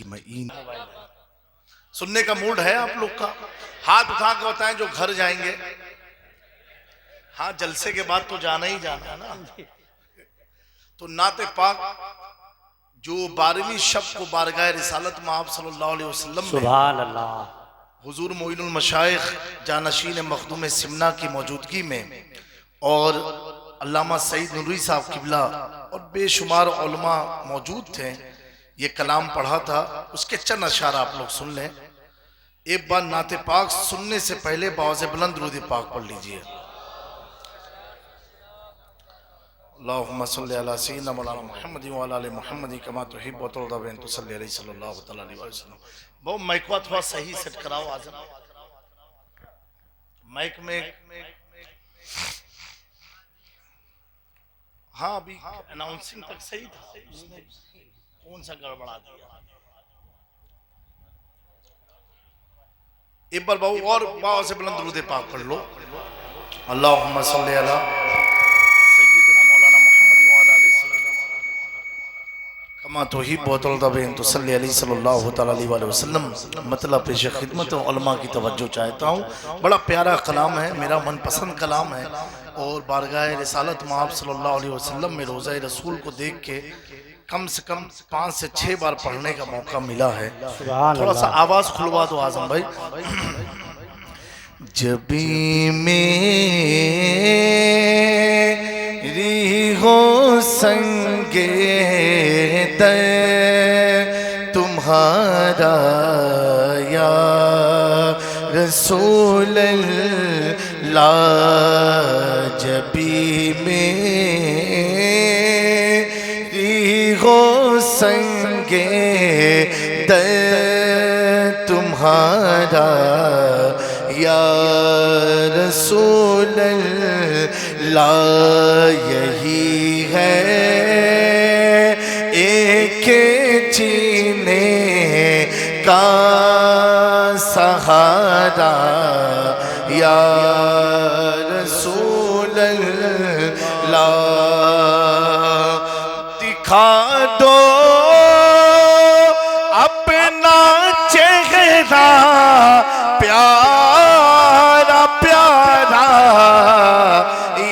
अजमईन। सुनने का मूड है आप लोग का? हाथ उठा के बताएं जो घर जाएंगे। हाँ, जलसे के बाद तो जाना ही जाना है ना। तो नाते पाक जो 12वीं शब को बारगाह रिसालत में आप सल्लल्लाहु अलैहि वसल्लम में सुभान अल्लाह हुजूर मोइनुल मशाइख जानशीन मखदूम सिमना की मौजूदगी में और अल्लामा सईद नूरी साहब किबला और बेशुमार उलमा मौजूद थे, ये कलाम पढ़ा था। उसके चंद अशार आप लोग सुन लें। एक बार नाते पाक सुनने से पहले बावज़ बुलंद दुरूद पाक पढ़ लीजिए। अल्लाहुम्मा सल्ली अला सय्यिदिना मौलाना मुहम्मद व अला आलि मुहम्मद कमा तुहिब्बु व तुरदा व तुसल्ली अलैहि सल्लल्लाहु तआला अलैहि वसल्लम। वो माइक थोड़ा सही सेट कराओ आजम। माइक में हाँ, अभी अनाउंसिंग तक सही था, उसने कौन सा गड़बड़ा दिया। एक बार बाबू और बाबा से बुलंद दुरूद पाक पढ़ लो। अल्लाहुम्मा सल्ली अला सय्यिदिना मौलाना मुहम्मद व अला आलि कमा तुहिब्बु व तुरदा व तुसल्ली अलैहि सल्लल्लाहु तआला अलैहि वसल्लम। मतलब पेश खिदमत उलमा की तवज्जो चाहता हूँ। बड़ा प्यारा कलाम है, मेरा मनपसंद कलाम है। और बारगाह रिसालत में आप सल्लल्लाहु अलैहि वसल्लम में रोज़ा रसूल को देख के कम से कम 5 से 6 बार पढ़ने का मौका मिला है। थोड़ा सा आवाज खुलवा दो आजम भाई। जबी मेरी हो संगे दर तुम्हारा या रसूल अल्लाह, जबी मेरी हो संगे दर तुम्हारा या रसूल अल्लाह, यही है एक जीने का सहारा या रसूल अल्लाह। दिखा दो अपना चेहरा प्यारा प्यारा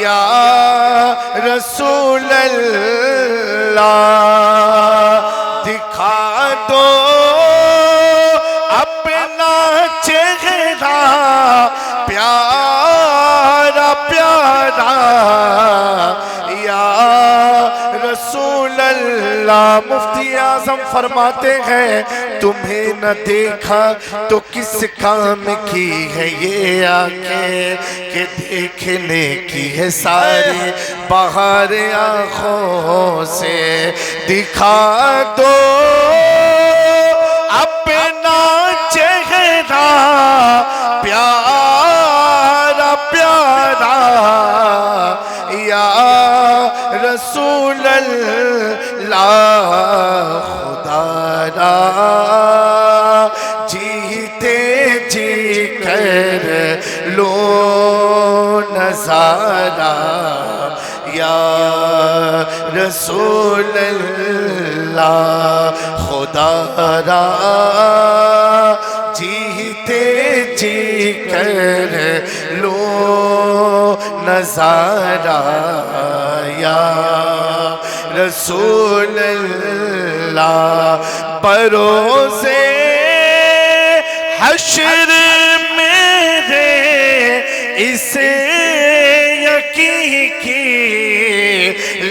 या रसूल अल्लाह। दिखा दो अपना चेहरा प्यारा प्यारा या रसूल अल्लाह। मुफ्ती आज़म फरमाते हैं तुम्हें न देखा तो किस काम की है ये आंखें, के देखने की है सारी बाहर आँखों से। दिखा दो अपना चेहरा प्यारा प्यारा या रसूल अल्लाह। खुदारा जीते जी कर लो नज़ारा या रसूल अल्लाह। खुदारा जीते जी कर लो नज़ारा या रसूल अल्लाह। बरोज़े हश्र मेरे इसे यकीन की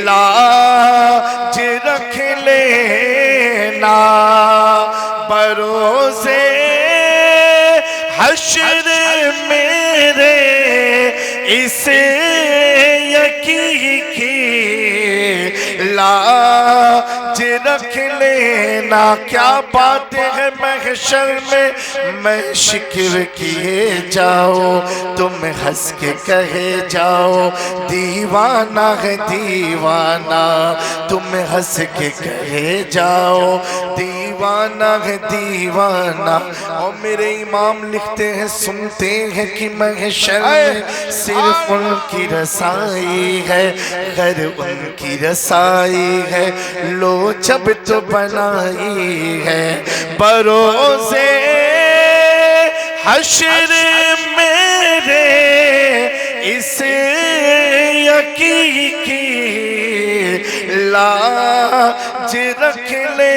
लाज रख लेना। बरोज़े हश्र मेरे इसे यकीन की लाज रख लेना। क्या बातें हैं महशर में मैं शिक्र किए जाओ, तुम हंस के कहे जाओ दीवाना है दीवाना। तुम हंस के कहे जाओ दीवाना है दीवाना। और मेरे इमाम लिखते हैं सुनते हैं कि महशर में सिर्फ उनकी रसाई है, घर उनकी रसाई है। लो जब तो बनाई है बरोज़े हश्र मेरे इस यकीन की लाज रख ले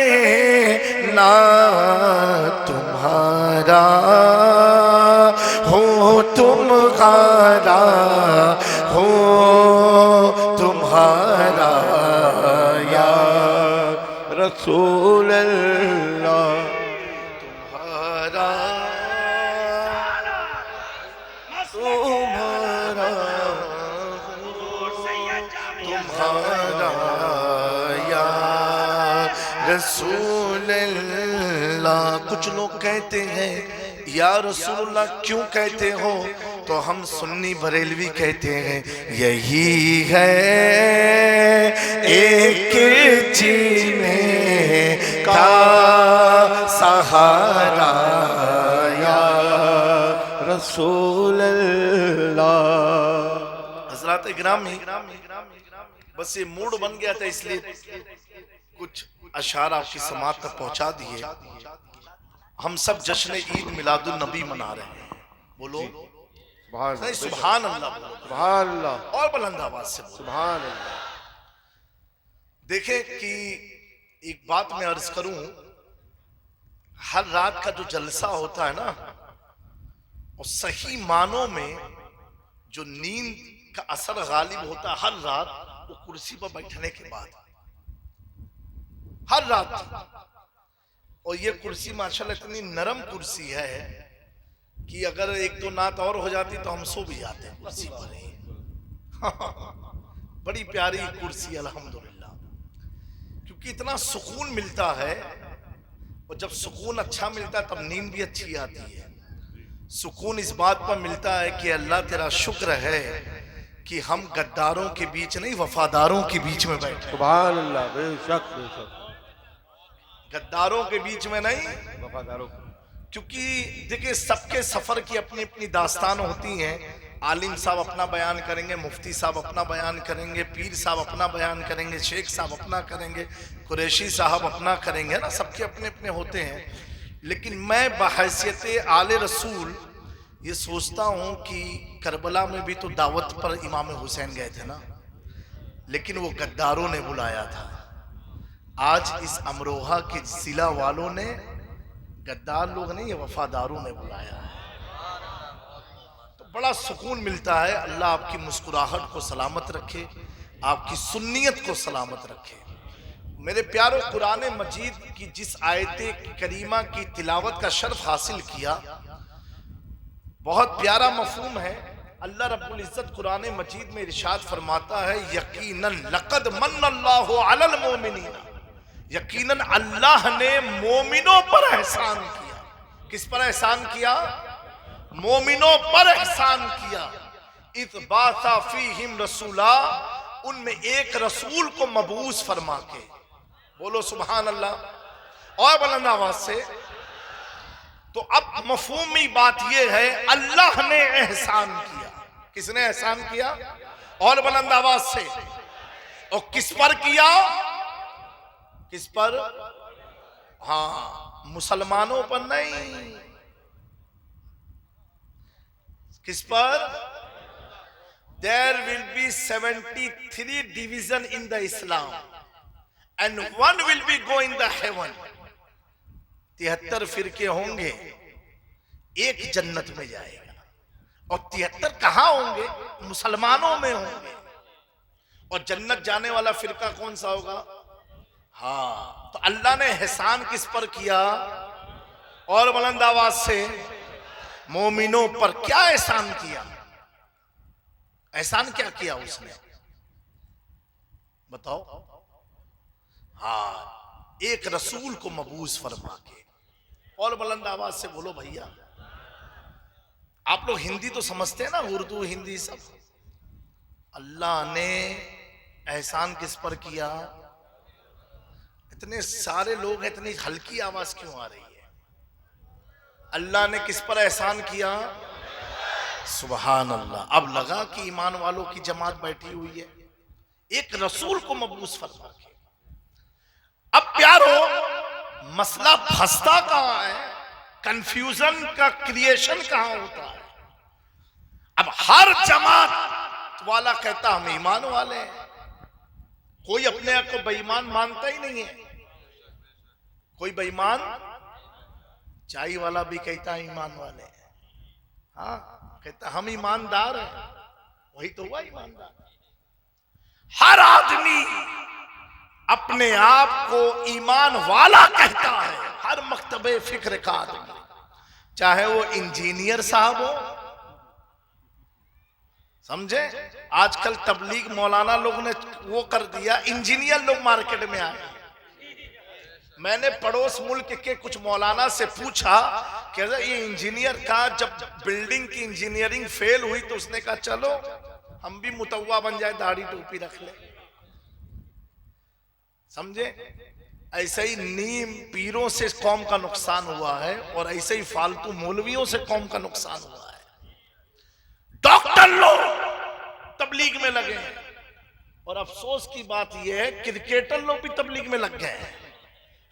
ना तुम्हारा हो तुम्हारा हो तुम्हारा या रसूल अल्लाह तुम्हारा तुम्हारा तुम्हारा या रसूल अल्लाह। कुछ लोग कहते हैं या रसूलुल्लाह क्यों कहते हो, तो हम सुन्नी बरेलवी कहते हैं यही है एक जीने का सहारा या रसूल अल्लाह। हज़रात इकरामी, बस ये मूड बन गया था इसलिए कुछ अशार आपकी समात तक पहुंचा दिए। हम सब जश्न ईद मिलादुन नबी मना रहे हैं। बोलो सुभान अल्लाह, सुभान अल्लाह, और बुलंद आवाज से सुभान अल्लाह। देखें कि एक बात मैं अर्ज करूं, हर रात का जो जलसा होता है ना, और सही मानों में जो नींद का असर गालिब होता है हर रात, वो कुर्सी पर बैठने के बाद, हर रात। और ये कुर्सी माशाल्लाह इतनी नरम कुर्सी है कि अगर एक दो नात और हो जाती तो हम सो भी जाते कुर्सी पर ही। बड़ी प्यारी कुर्सी अल्हम्दुलिल्लाह, क्योंकि इतना सुकून मिलता है, और जब सुकून अच्छा मिलता है तब नींद भी अच्छी आती है। सुकून इस बात पर मिलता है कि अल्लाह तेरा शुक्र है कि हम गद्दारों के बीच नहीं, वफादारों के बीच में बैठे। सुभान अल्लाह, बेशक बेशक, गद्दारों के बीच में नहीं, वफादारों। क्योंकि देखिए सबके सफर की अपनी अपनी दास्तान होती हैं। आलिम साहब अपना बयान करेंगे, मुफ्ती साहब अपना बयान करेंगे, पीर साहब अपना बयान करेंगे, शेख साहब अपना करेंगे, कुरैशी साहब अपना करेंगे ना, सबके अपने अपने होते हैं। लेकिन मैं बहैसियत आले रसूल ये सोचता हूँ कि करबला में भी तो दावत पर इमाम हुसैन गए थे ना, लेकिन वो गद्दारों ने बुलाया था। आज इस अमरोहा के जिला वालों ने, गद्दार लोग नहीं, ये वफादारों ने बुलाया है, तो बड़ा सुकून मिलता है। अल्लाह आपकी मुस्कुराहट को सलामत रखे, आपकी सुन्नियत को सलामत रखे। मेरे प्यारों, कुरान मजीद की जिस आयत करीमा की तिलावत का शर्फ हासिल किया, बहुत प्यारा मफहूम है। अल्लाह रब्बुल इज्जत कुरान मजीद में इरशाद फरमाता है, यकीनन लक़द मन्नल्लाहु अलल मोमिनीन, यकीनन अल्लाह ने मोमिनों पर एहसान किया। किस पर एहसान किया? मोमिनों पर एहसान किया। इज़ बासा फीहिम रसूला, उनमें एक रसूल को मबूस फरमा के। बोलो सुभान अल्लाह, और बुलंद आवाज से। तो अब मफहूमी बात यह है, अल्लाह ने एहसान किया। किसने एहसान किया? और बुलंद आवाज से। और किस पर किया? किस पर? हाँ, मुसलमानों पर नहीं। किस पर? There will be 73 division in the Islam and one will be go in the heaven. 73 फिरके होंगे, एक जन्नत में जाएगा। और 73 कहाँ होंगे? मुसलमानों में होंगे। और जन्नत जाने वाला फिरका कौन सा होगा? हाँ, तो अल्लाह ने एहसान किस पर किया? और बुलंद आवाज से, मोमिनों पर। क्या एहसान किया? एहसान क्या किया उसने? बताओ। हाँ, एक रसूल को मबूस फरमा के। और बुलंद आवाज से बोलो भैया। आप लोग हिंदी तो समझते हैं ना, उर्दू हिंदी सब। अल्लाह ने एहसान किस पर किया? इतने सारे लोग हैं, इतनी हल्की आवाज क्यों आ रही है? अल्लाह ने किस पर एहसान किया? सुभान अल्लाह। अब लगा कि ईमान वालों की जमात बैठी हुई है, एक रसूल को मबूस फरमा के। अब प्यारो, मसला फंसता कहां है, कंफ्यूजन का क्रिएशन कहां होता है। अब हर जमात वाला कहता हम ईमान वाले हैं, कोई अपने आप को बेईमान मानता ही नहीं है। कोई बेईमान, चाय वाला भी कहता है ईमान वाले हैं, हाँ कहता हम ईमानदार हैं, वही तो हुआ ईमानदार। हर आदमी अपने आप को ईमान वाला कहता है, हर मकतबे फिक्र का आदमी, चाहे वो इंजीनियर साहब हो। समझे, आजकल तबलीग मौलाना लोग ने वो कर दिया, इंजीनियर लोग मार्केट में आए। मैंने पड़ोस मुल्क के कुछ मौलाना से पूछा कि ये इंजीनियर का, जब बिल्डिंग की इंजीनियरिंग फेल हुई तो उसने कहा चलो हम भी मुतव्वा बन जाए, दाढ़ी टोपी रख ले। समझे, ऐसे ही नीम पीरों से कौम का नुकसान हुआ है और ऐसे ही फालतू मौलवियों से कौम का नुकसान हुआ है। डॉक्टर लोग तबलीग में लगे हैं और अफसोस की बात यह है क्रिकेटर लोग भी तबलीग में लग गए हैं।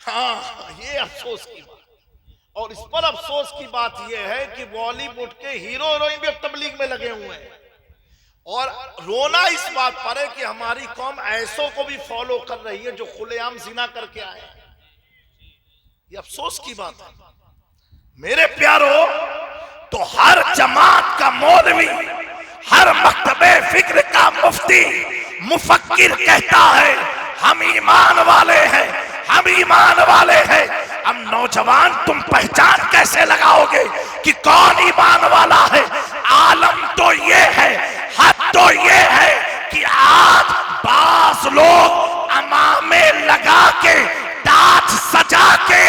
हाँ, ये अफसोस की बात। और इस पर अफसोस की बात यह है कि बॉलीवुड के हीरो हीरोइन भी अब तबलीग में लगे हुए हैं। और रोना इस बात पर है कि हमारी कौम ऐसों को भी फॉलो कर रही है जो खुलेआम जिना करके आए। ये अफसोस की बात है मेरे प्यारो। तो हर जमात का मौलवी, हर मकतबे फिक्र का मुफ्ती, मुफक्किर कहता है हम ईमान वाले हैं, हम ईमान वाले हैं। अब नौजवान तुम पहचान कैसे लगाओगे कि कौन ईमान वाला है? आलम तो ये है, हद तो ये है कि आज बास लोग अमामे लगा के, ताज सजा के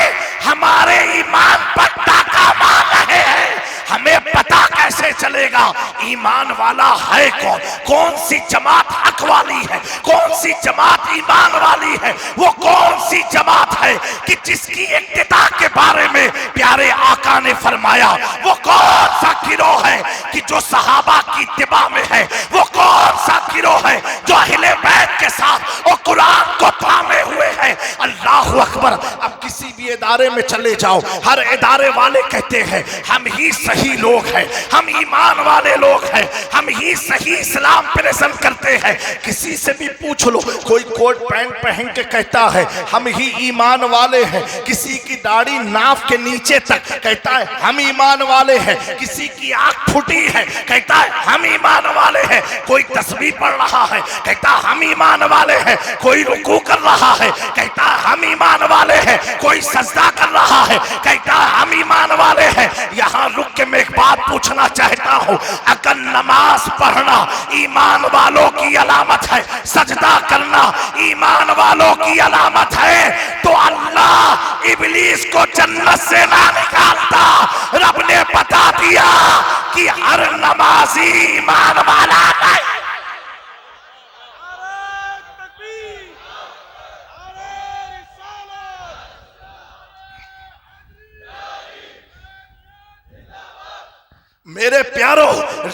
हमारे ईमान पर डाका मार रहे हैं। हमें पता कैसे चलेगा ईमान वाला है कौन? कौन सी जमात हक वाली है, कौन सी जमात ईमान वाली है? वो कौन सी जमात है कि जिसकी इक्तिदा के बारे में प्यारे आका ने फरमाया? वो कौन सा गिरोह है कि जो सहाबा की इत्तिबा में है? वो कौन सा गिरोह है जो अहले बैत के साथ और कुरान को थामे हुए है? अल्लाह अकबर। अब किसी भी इदारे में चले जाओ, हर इदारे वाले कहते हैं हम ही सही लोग हैं, हम ईमान वाले लोग हैं, हम ही सही इस्लाम प्रेजेंट करते हैं। किसी से भी पूछ लो, कोई कोट पैंट पहन के कहता है हम ही ईमान वाले हैं, किसी की दाढ़ी नाफ के नीचे तक कहता है हम ईमान वाले हैं, किसी की आंख फूटी है कहता है हम ईमान वाले हैं, कोई तस्बीह पढ़ रहा है कहता हम ईमान वाले हैं, कोई रुकू कर रहा है कहता हम ईमान वाले हैं, कोई सजदा कर रहा है कहता हम ईमान वाले हैं। यहाँ रुक के मैं एक बात पूछना चाहता हूँ, अगर नमाज पढ़ना ईमान वालों की अलामत है, सजदा करना ईमान वालों की अलामत है, तो अल्लाह इब्लीस को जन्नत से ना निकालता। रब ने बता दिया कि हर नमाजी ईमान वाला नहीं। मेरे प्यारो,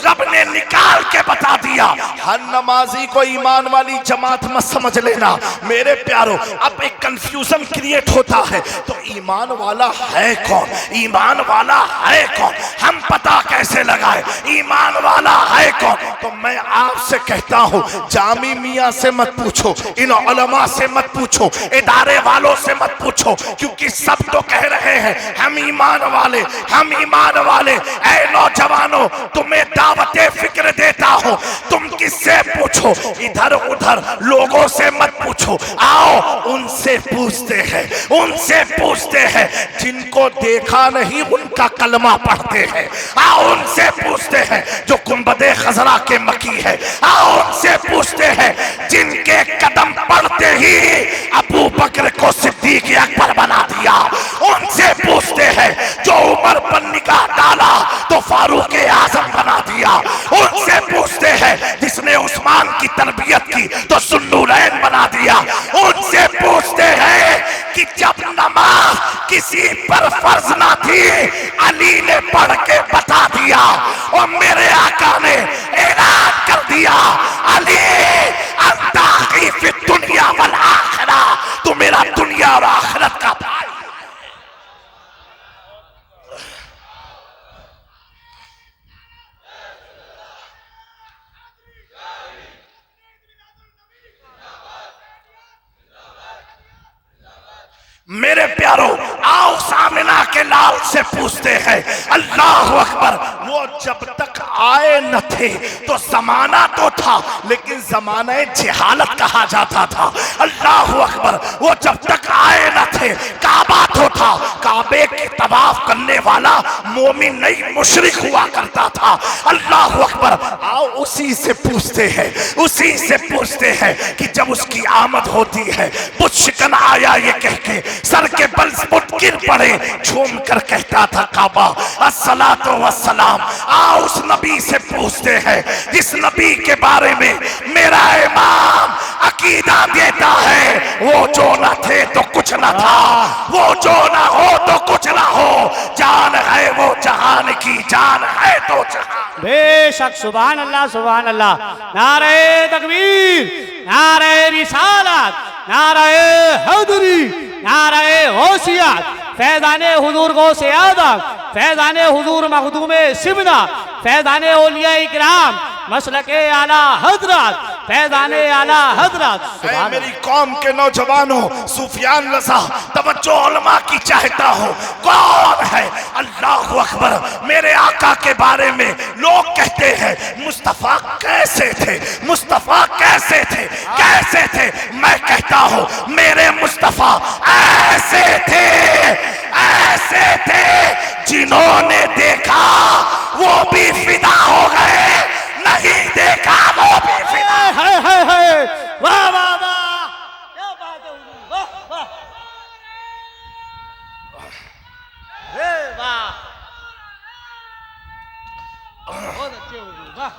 रब ने निकाल के बता दिया हर नमाजी को ईमान वाली जमात मत समझ लेना। मेरे प्यारो, अब एक कंफ्यूजन क्रिएट होता है, तो ईमान वाला है कौन? ईमान वाला है कौन? हम पता कैसे लगाए ईमान वाला है कौन? तो मैं आपसे कहता हूँ, जामी मियाँ से मत पूछो, इन उलमा से मत पूछो, इदारे वालों से मत पूछो, क्योंकि सब तो कह रहे हैं हम ईमान वाले, हम ईमान वाले। ऐ नौजवानों, तुम्हें दावते फिक्र देता हूं, तुम किससे पूछो? इधर उधर लोगों से मत पूछो, आओ उनसे पूछते हैं, उनसे पूछते हैं जिनको देखा नहीं उनका कलमा पढ़ते हैं। आओ उनसे पूछते हैं जो गुंबदे खजरा के मकी है। आओ उनसे पूछते हैं जिनके कदम पड़ते ही अबू बकर को सिद्दीक अकबर बना दिया। उनसे पूछते हैं जो उमर पर निगाह डाला तो फारूक के आजम बना दिया। उनसे पूछते हैं जिसने उस्मान की तरबियत की तो सुन्नूरैन बना दिया। उनसे पूछते हैं कि जब नमाज किसी पर फर्ज ना थी, अली ने पढ़ के बता दिया और मेरे आका ने ऐलान कर दिया, अली अंता की फिर दुनिया वल आखिरा, तू मेरा दुनिया और आखिरत का भाई। प्यारो आओ सामिना के लाल से पूछते हैं। अल्लाह अकबर। वो जब तक आए न थे तो जमाना तो था, लेकिन जमाने जहालत कहा जाता था। अल्लाह अकबर। वो जब तक आए न थे काबा तो था, काबे के तवाफ करने वाला मोमिन नहीं मुशरिक हुआ करता था। अल्लाह अकबर। आओ उसी से पूछते हैं, उसी से पूछते हैं कि जब उसकी आमद होती है बुत शिकन आया ये कह के सर के बल गिर पड़े, झूम कर कहता था काबा अस्सलातु वस्सलाम। आओ उस नबी से पूछते हैं जिस नबी के बारे में मेरा इमाम अकीदा देता है वो जो न थे तो कुछ न था, वो जो न हो तो कुछ न हो, जान है वो जहान की, जान है तो जहान। बेशक। सुभान अल्लाह, सुभान अल्लाह। नारे तकबीर, नारे रिसालत, नारे हैदरी, नारे होशियात, फैज़ाने हुजूर गौसे आदम, फैज़ाने हुजूर मखदूमे सिमना, फैज़ाने औलिया इकराम, मसलके आला हजरत, फैज़ाने आला हजरत। मेरी कौम के नौजवानों, सुफियान रज़ा, तवज्जो उलमा की चाहता हूँ। कौन है? अल्लाह अकबर। मेरे आका के बारे में लोग कहते हैं मुस्तफ़ा कैसे थे, मुस्तफ़ा कैसे थे, कैसे थे। मैं कहता हूँ मेरे मुस्तफ़ा ऐसे थे, ऐसे थे जिन्होंने देखा वो भी फिदा हो गए, नहीं देखा वो भी फिदा। है वाह वाह वाह, क्या बात है, वाह वाह, वाह, बहुत अच्छे हुजूर, वाह।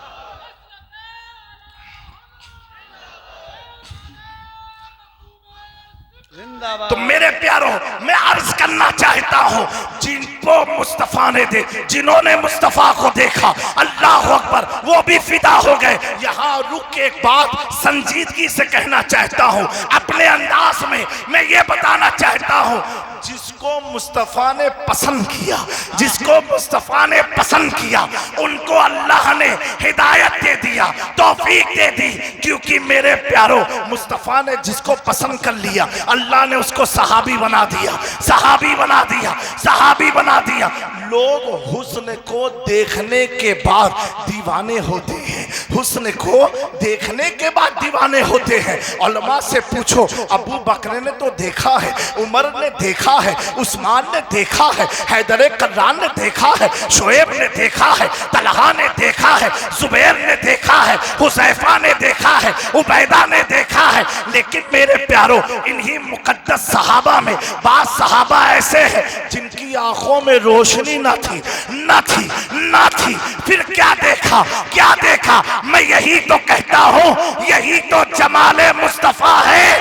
तो मेरे प्यारों, मैं अर्ज करना चाहता हूँ जिनको मुस्तफ़ा ने जिन्होंने मुस्तफ़ा को देखा अल्लाह अकबर वो भी फिदा हो गए। यहाँ रुक के एक बात संजीदगी से कहना चाहता हूँ, अपने अंदाज में मैं ये बताना चाहता हूँ जिसको मुस्तफ़ा ने पसंद किया, जिसको मुस्तफ़ा ने पसंद किया उनको अल्लाह ने हिदायत दे दिया, तौफीक दे दी। क्योंकि मेरे प्यारों मुस्तफ़ा ने जिसको पसंद कर लिया अल्लाह ने उसको सहाबी बना दिया, सहाबी बना दिया, सहाबी बना दिया। लोग हुस्न को देखने के बाद दीवाने होते हैं, हुस्न को देखने के बाद दीवाने होते हैं। उलमा से पूछो, अबू बकर ने तो देखा है, उमर ने देखा है, उस्मान ने देखा है, हैदर कर्रान ने देखा है, शोएब ने देखा है, तलहा ने देखा है, जुबैर ने देखा है, हुज़ैफा ने देखा है, उबैदा ने देखा है। लेकिन मेरे प्यारों इन्हीं मुकद्दस सहाबा में बाद सहाबा ऐसे हैं जिनकी आंखों में रोशनी न थी, न थी, न थी। फिर क्या देखा, क्या देखा? मैं यही तो कहता हूँ, यही तो जमाले मुस्तफ़ा है,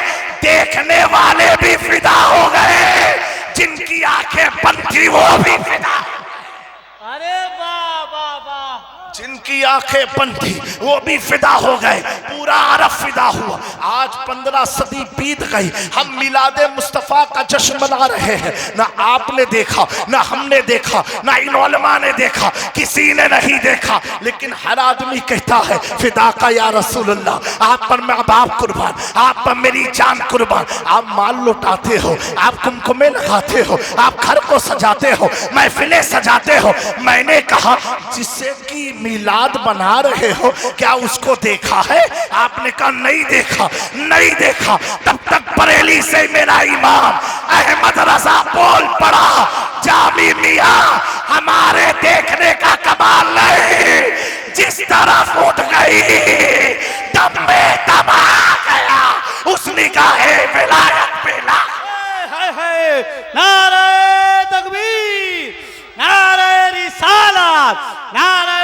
देखने वाले भी फिदा हो गए, जिनकी आंखें बंद थी वो भी फिदा। अरे वाह वाह वाह, जिनकी आंखें बंद थी वो भी फिदा हो गए, पूरा अरब फिदा हुआ। आज 15 सदी बीत गई, हम मिलादे मुस्तफ़ा का जश्न मना रहे हैं। ना आपने देखा, ना हमने देखा, ना इन उलमा ने देखा, किसी ने नहीं देखा। लेकिन हर आदमी कहता है फिदा का या रसूल अल्लाह, आप पर मैं बाप कुर्बान, आप पर मेरी जान कुर्बान। आप माल लुटाते हो, आप कुमकुमे लगाते हो, आप घर को सजाते हो, महफिलें सजाते हो। मैंने कहा जिससे कि मिलाद बना रहे हो क्या उसको देखा है? आपने कहा नहीं देखा, नहीं देखा। तब तक बरेली से मेरा इमाम अहमद रजा बोल पड़ा, जामी मियां हमारे देखने का कमाल नहीं, जिस तरफ उठ गई तब में दबा गया उस निगाहे विलायत पे ला। नारे तकबीर, नारे रिसालत, नारे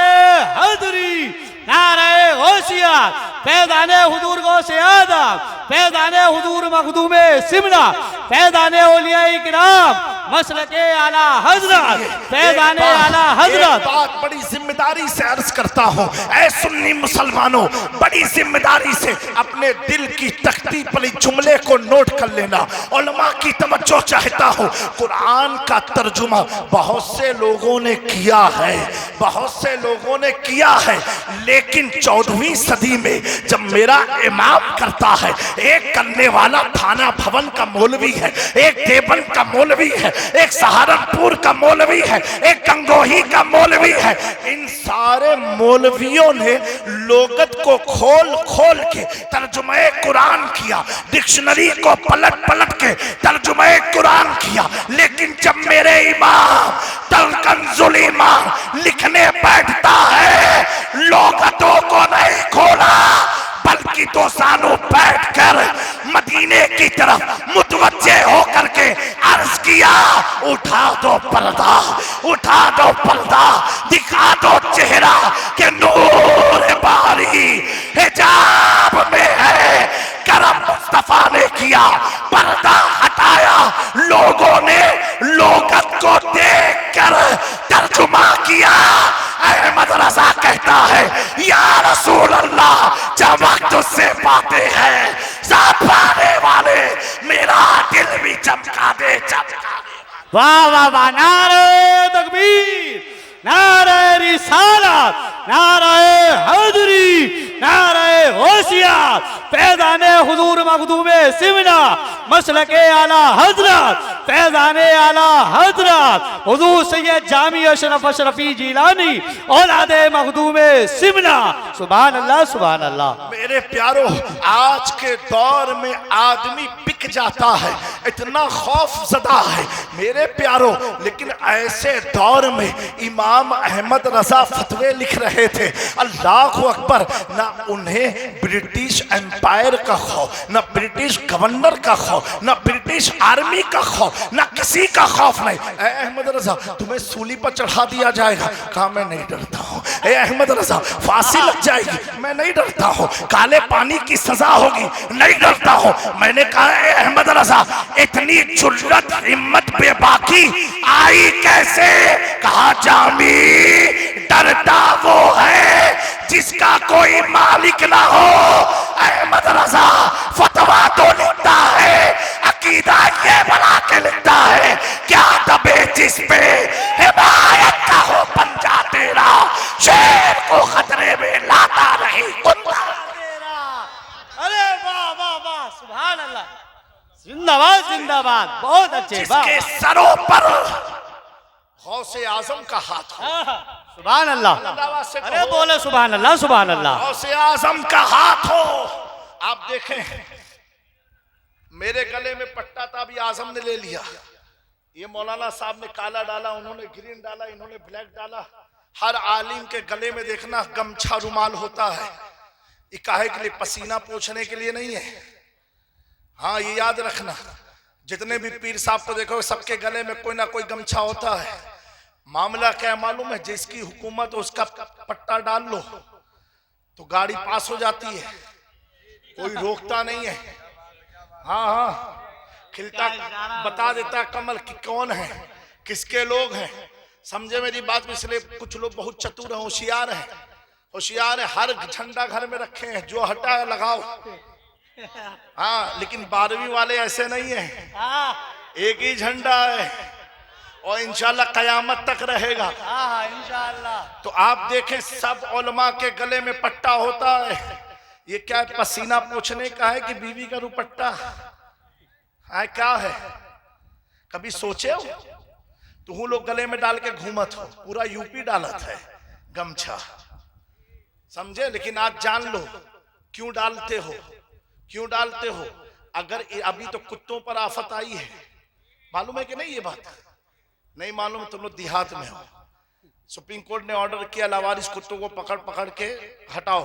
हैदरी, नारे गौसियत, फैज़ाने हुजूर गौसे आदम, फैज़ाने हुजूर मखदूमे सिमना, फैज़ाने औलिया इकराम, मसलके आला हजरत फैजाने आला हजरत। बात बड़ी जिम्मेदारी से अर्ज करता हूँ, ऐ सुन्नी मुसलमानों, बड़ी जिम्मेदारी से अपने दिल की तख्ती पर इस जुमले को नोट कर लेना। उलमा की तवज्जो चाहता हूँ। कुरान का तर्जुमा बहुत से लोगों ने किया है, बहुत से लोगों ने किया है, लेकिन 14वीं सदी में जब मेरा इमाम करता है, एक करने वाला थाना भवन का मौलवी है, एक देवबंद का मौलवी है, एक सहारनपुर का मौलवी है, एक गंगोही का मौलवी है। इन सारे मौलवियों ने लोगत को खोल खोल के तर्जुमे कुरान किया, डिक्शनरी को पलट पलट के तर्जुमे कुरान किया, लेकिन जब मेरे इमाम तलकंजुल ईमान लिखने बैठता है, लोगतों को नहीं खोला बल्कि दो सालों बैठकर मदीने की तरफ मुतवज्जे होकर के अर्ज किया, उठा दो पर्दा, उठा दो पर्दा, दिखा दो चेहरा के नूर बारी हिजाब में है। करम मुस्तफा ने किया, पर्दा हटाया, लोगों ने लोगत को देखकर तर्जुमा किया। अहमद रजा कहता है, या रसूल अल्लाह, जब वक्त उससे बातें हैं, साथ पाने वाले मेरा दिल भी चमका दे, चमका दे। वाह वाह वाह, नारे तकबीर, नारे रिसालत, नारे हैदरी, नारे होशियार, फैजाने हुजूर मखदूमे सिमना, मसलके आला हजरत फैजाने आला हजरत हुजूर सैयद जामी अशरफ अशरफी जिलानी औलादे मखदूमे सिमना। सुभान अल्लाह, सुभान अल्लाह। मेरे प्यारो, आज के दौर में आदमी बिक जाता है, इतना खौफ ज़दा है मेरे प्यारो। लेकिन ऐसे दौर में इमाम अहमद रजा फतवे लिख रहे थे, अल्लाह अकबर। ना उन्हें ब्रिटिश एम्पायर का खौफ, ना ब्रिटिश गवर्नर का खौफ, ना ब्रिटिश आर्मी का खौफ, ना किसी का खौफ नहीं। अहमद रजा, तुम्हें सूली पर चढ़ा दिया जाएगा, कहा मैं नहीं डरता हूँ। अहमद रजा, फांसी लग जाएगी, मैं नहीं डरता हूँ। काले पानी की सजा होगी, नहीं डरता हूँ। मैंने कहा अहमद रजा, इतनी जुर्रत हिम्मत बेबाकी आई कैसे? कहा जामी, डरता वो है जिसका कोई मालिक ना हो। अहमद रजा फतवा तो लिखता है, अकीदा ये बना के लिखता है, क्या दबे जिस पे हिमायत का हो पंजा तेरा, शेर को खतरे में लाता नहीं कुत्ता। अरे वाह वाह वाह, सुभान अल्लाह, जिंदाबाद जिंदाबाद, बहुत अच्छे। जिसके सरों पर गौसे आजम का हाथ हो, सुभान अल्लाह, अरे बोले सुभान अल्लाह, सुभान अल्लाह। गौसे आजम का हाथ हो। आप देखें, मेरे गले में पट्टा था, अभी आजम ने ले लिया। ये मौलाना साहब ने काला डाला, उन्होंने ग्रीन डाला, इन्होंने ब्लैक डाला। हर आलिम के गले में देखना गमछा रुमाल होता है। ये काहे के लिए? पसीना पोंछने के लिए नहीं है। हाँ, ये याद रखना, जितने भी पीर साहब को देखो सबके गले में कोई ना कोई गमछा होता है। मामला क्या मालूम है? जिसकी हुकूमत उसका पट्टा डाल लो तो गाड़ी पास हो जाती है, कोई रोकता नहीं है। हाँ हाँ, खिलता बता देता कमल कि कौन है, किसके लोग हैं। समझे मेरी बात? इसलिए कुछ लोग बहुत चतुर हैं, होशियार हैं, होशियार है। हर झंडा घर में रखे हैं, जो हटा है लगाओ। हाँ, लेकिन 12वीं वाले ऐसे नहीं है, एक ही झंडा है और इंशाल्लाह कयामत तक रहेगा। इंशाल्लाह। तो आप देखें, सब उलमा के गले में पट्टा होता है। ये क्या है? पसीना पोंछने का है कि बीवी का दुपट्टा है? क्या है? कभी सोचे हो? तुम लोग गले में डाल के घूमत हो, पूरा यूपी डालत है गमछा, समझे? लेकिन आज जान लो क्यों डालते हो, क्यों डालते हो। अगर अभी तो कुत्तों पर आफत आई है, मालूम है कि नहीं? ये बात नहीं मालूम, तुम लोग देहात में हो। सुप्रीम कोर्ट ने ऑर्डर किया, लावारिस कुत्तों को पकड़ पकड़ के हटाओ,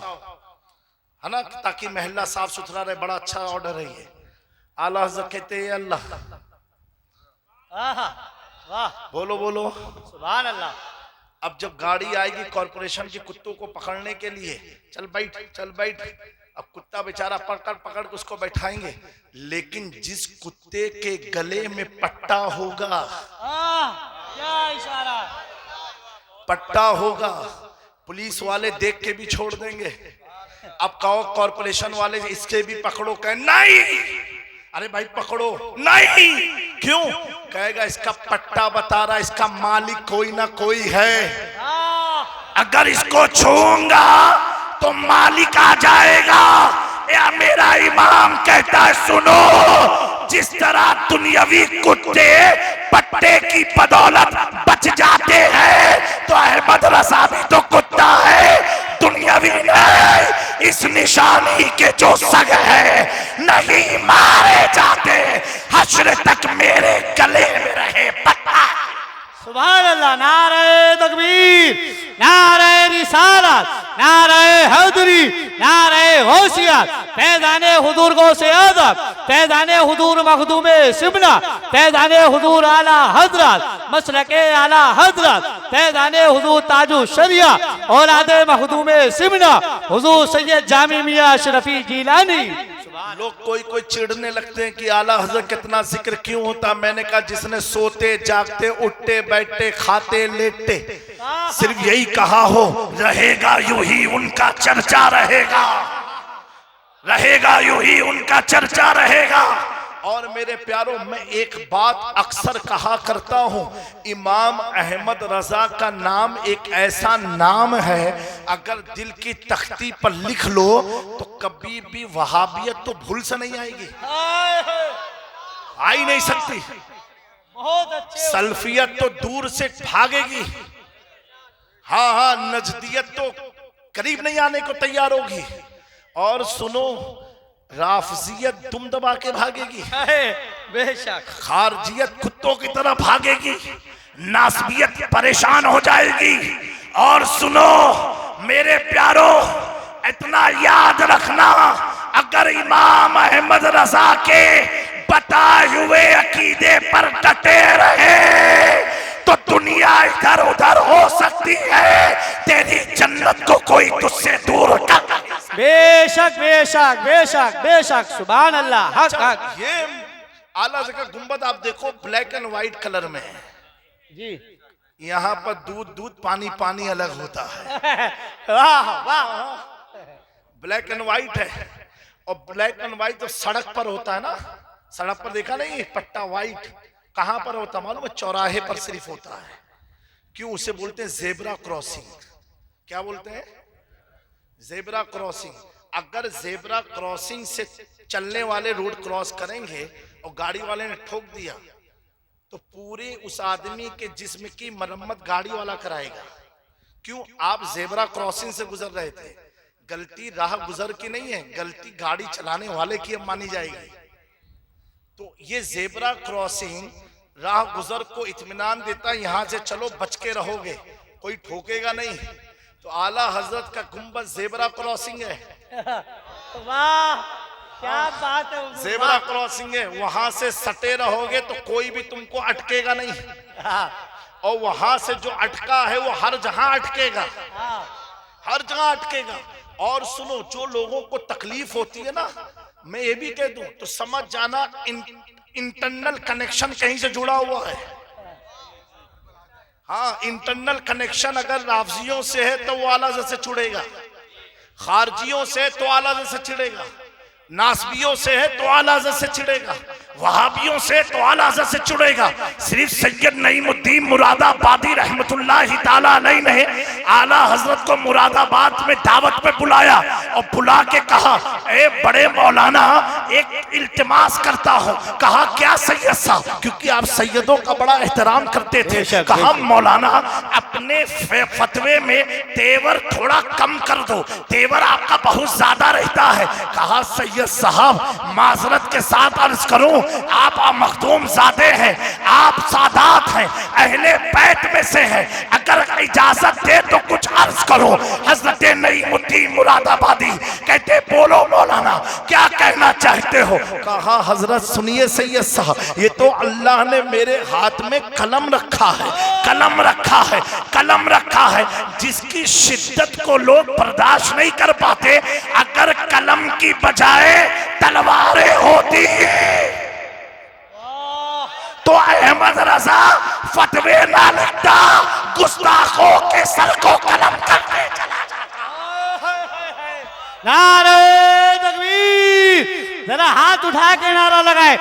है ना, ताकि महल्ला साफ सुथरा रहे। बड़ा अच्छा ऑर्डर है ये। आला हज़रत कहते हैं, अल्लाह वाह, बोलो बोलो सुभान अल्लाह। अब जब गाड़ी आएगी कॉर्पोरेशन के कुत्तों को पकड़ने के लिए, चल बैठ, चल बैठ, अब कुत्ता बेचारा पकड़ पकड़ के उसको बैठाएंगे, लेकिन जिस कुत्ते के गले में पट्टा होगा, क्या इशारा, पट्टा होगा, पुलिस वाले देख के भी छोड़ देंगे। अब कहो कॉर्पोरेशन वाले इसके भी पकड़ो, कहे नहीं, अरे भाई पकड़ो, नहीं, क्यों? कहेगा इसका पट्टा बता रहा, इसका मालिक कोई ना कोई है, अगर इसको छूऊंगा तो मालिक आ जाएगा। या मेरा इमाम कहता है सुनो, जिस तरह दुनियावी कुत्ते पट्टे की बदौलत बच जाते हैं, तो अहमद रजा भी तो कुत्ता है, दुनियावी नहीं, इस निशानी के जो सग है नहीं मारे जाते, हश्र तक मेरे गले में रहे पट्टा। सुभान अल्लाह, नारे तकबीर, नारे रिसालत, नारे हैदरी, नारे गौसियत, फैज़ाने हुजूर गौसे आज़म, फैज़ाने हुजूर मखदूमे सिबना, फैज़ाने हुजूर आला हजरत, मसलके आला हजरत, फैज़ाने हुजूर ताजु शरिया, औलादे मखदूमे सिबना, हुजूर सैयद जामी मियां अशरफी जिलानी। लोग कोई चिढ़ने लगते हैं कि आला हज़रत कितना जिक्र क्यों होता। मैंने कहा जिसने सोते जागते उठते बैठते खाते लेटे सिर्फ यही कहा हो, रहेगा यूं ही उनका चर्चा रहेगा, रहेगा यूं ही उनका चर्चा रहेगा। और मेरे प्यारों, मैं एक बात अक्सर कहा करता हूं, इमाम अहमद रजा का नाम एक ऐसा नाम है, अगर दिल की तख्ती पर लिख लो तो कभी भी वहाबियत तो भूल से नहीं आएगी, आ ही नहीं सकती। बहुत अच्छे, सल्फियत तो दूर से भागेगी, हाँ, नजदियत तो करीब नहीं आने को तैयार होगी। और सुनो, राफजियत दुम दबा के भागेगी, बेशक, खारजियत कुत्तों की तरह भागेगी, नासबियत परेशान हो जाएगी। और सुनो मेरे प्यारो, इतना याद रखना, अगर इमाम अहमद रजा के बताए हुए अकीदे पर डटे रहे तो दुनिया इधर उधर हो सकती है, तेरी जन्नत को कोई तुझसे दूर कर। बेशक बेशक बेशक बेशक, सुभान अल्लाह, हक हक। ये आला का गुंबद आप देखो, ब्लैक एंड व्हाइट कलर में है जी, यहाँ पर दूध पानी पानी अलग होता है, वाह वाह, ब्लैक एंड व्हाइट है। और ब्लैक एंड व्हाइट तो सड़क पर होता है ना, सड़क पर देखा नहीं पट्टा व्हाइट, कहां पर होता मालूम है? चौराहे पर सिर्फ होता है। क्यों? उसे बोलते हैं जेब्रा क्रॉसिंग। क्या बोलते हैं? Zebra crossing. अगर जेब्रा क्रॉसिंग से चलने वाले रोड क्रॉस करेंगे और गाड़ी वाले ने ठोक दिया तो पूरे उस आदमी के जिस्म की मरम्मत गाड़ी वाला कराएगा। क्यों? आप जेब्रा क्रॉसिंग से गुजर रहे थे, गलती राह गुजर की नहीं है, गलती गाड़ी चलाने वाले की अब मानी जाएगी। तो ये जेब्रा क्रॉसिंग राह गुजर को इत्मीनान देता है, यहां से चलो बच के रहोगे, कोई ठोकेगा नहीं। तो आला हजरत का गुंबद जेब्रा क्रॉसिंग है। वाह क्या बात है, जेब्रा क्रॉसिंग है, वहां से सटे रहोगे तो कोई भी तुमको अटकेगा नहीं, और वहां से जो अटका है वो हर जहां अटकेगा, हर जगह अटकेगा। और सुनो, जो लोगों को तकलीफ होती है ना, मैं ये भी कह दूं तो समझ जाना इंटरनल कनेक्शन कहीं से जुड़ा हुआ है। हाँ, इंटरनल कनेक्शन अगर राफजियों से है तो वो आला से चिड़ेगा, खारजियों से तो आला से चिड़ेगा, नासबियों से है तो आला से चिड़ेगा, वहाबियों से तो आला से चिड़ेगा। सिर्फ सैयद नईमुद्दीन मुरादाबादी रहमतुल्लाहि ताला अलैहि ने आला हजरत को मुरादाबाद में दावत पे बुलाया और बुला के कहा, ए बड़े मौलाना, एक इल्तिमास करता हूँ। कहा क्या सैयद साहब? क्योंकि आप सैयदों का बड़ा एहतराम करते थे। कहा मौलाना, अपने फतवे में तेवर थोड़ा कम कर दो, तेवर आपका बहुत ज्यादा रहता है। कहा सैयद साहब, माजरत के साथ अर्ज करूं, आप मखदूम ज़ादे हैं, आप सादात हैं, अहले बैत में से हैं, अगर इजाजत दे तो कुछ अर्ज करो। हजरत नईमुद्दीन मुरादाबादी कहते, बोलो मौलाना क्या कहना चाहते हो? कहा हजरत सुनिए सैयद साहब, ये तो अल्लाह ने मेरे हाथ में कलम रखा है, कलम रखा है, कलम रखा है जिसकी शिद्दत को लोग बर्दाश्त नहीं कर पाते। अगर कलम की बजाय तलवारें होती तो अहमद रजा फतवे ना लिखता, गुस्ताखों के सर को कलम करके चला जाता। नारे तकबीर, जरा हाथ उठा के नारा लगाए,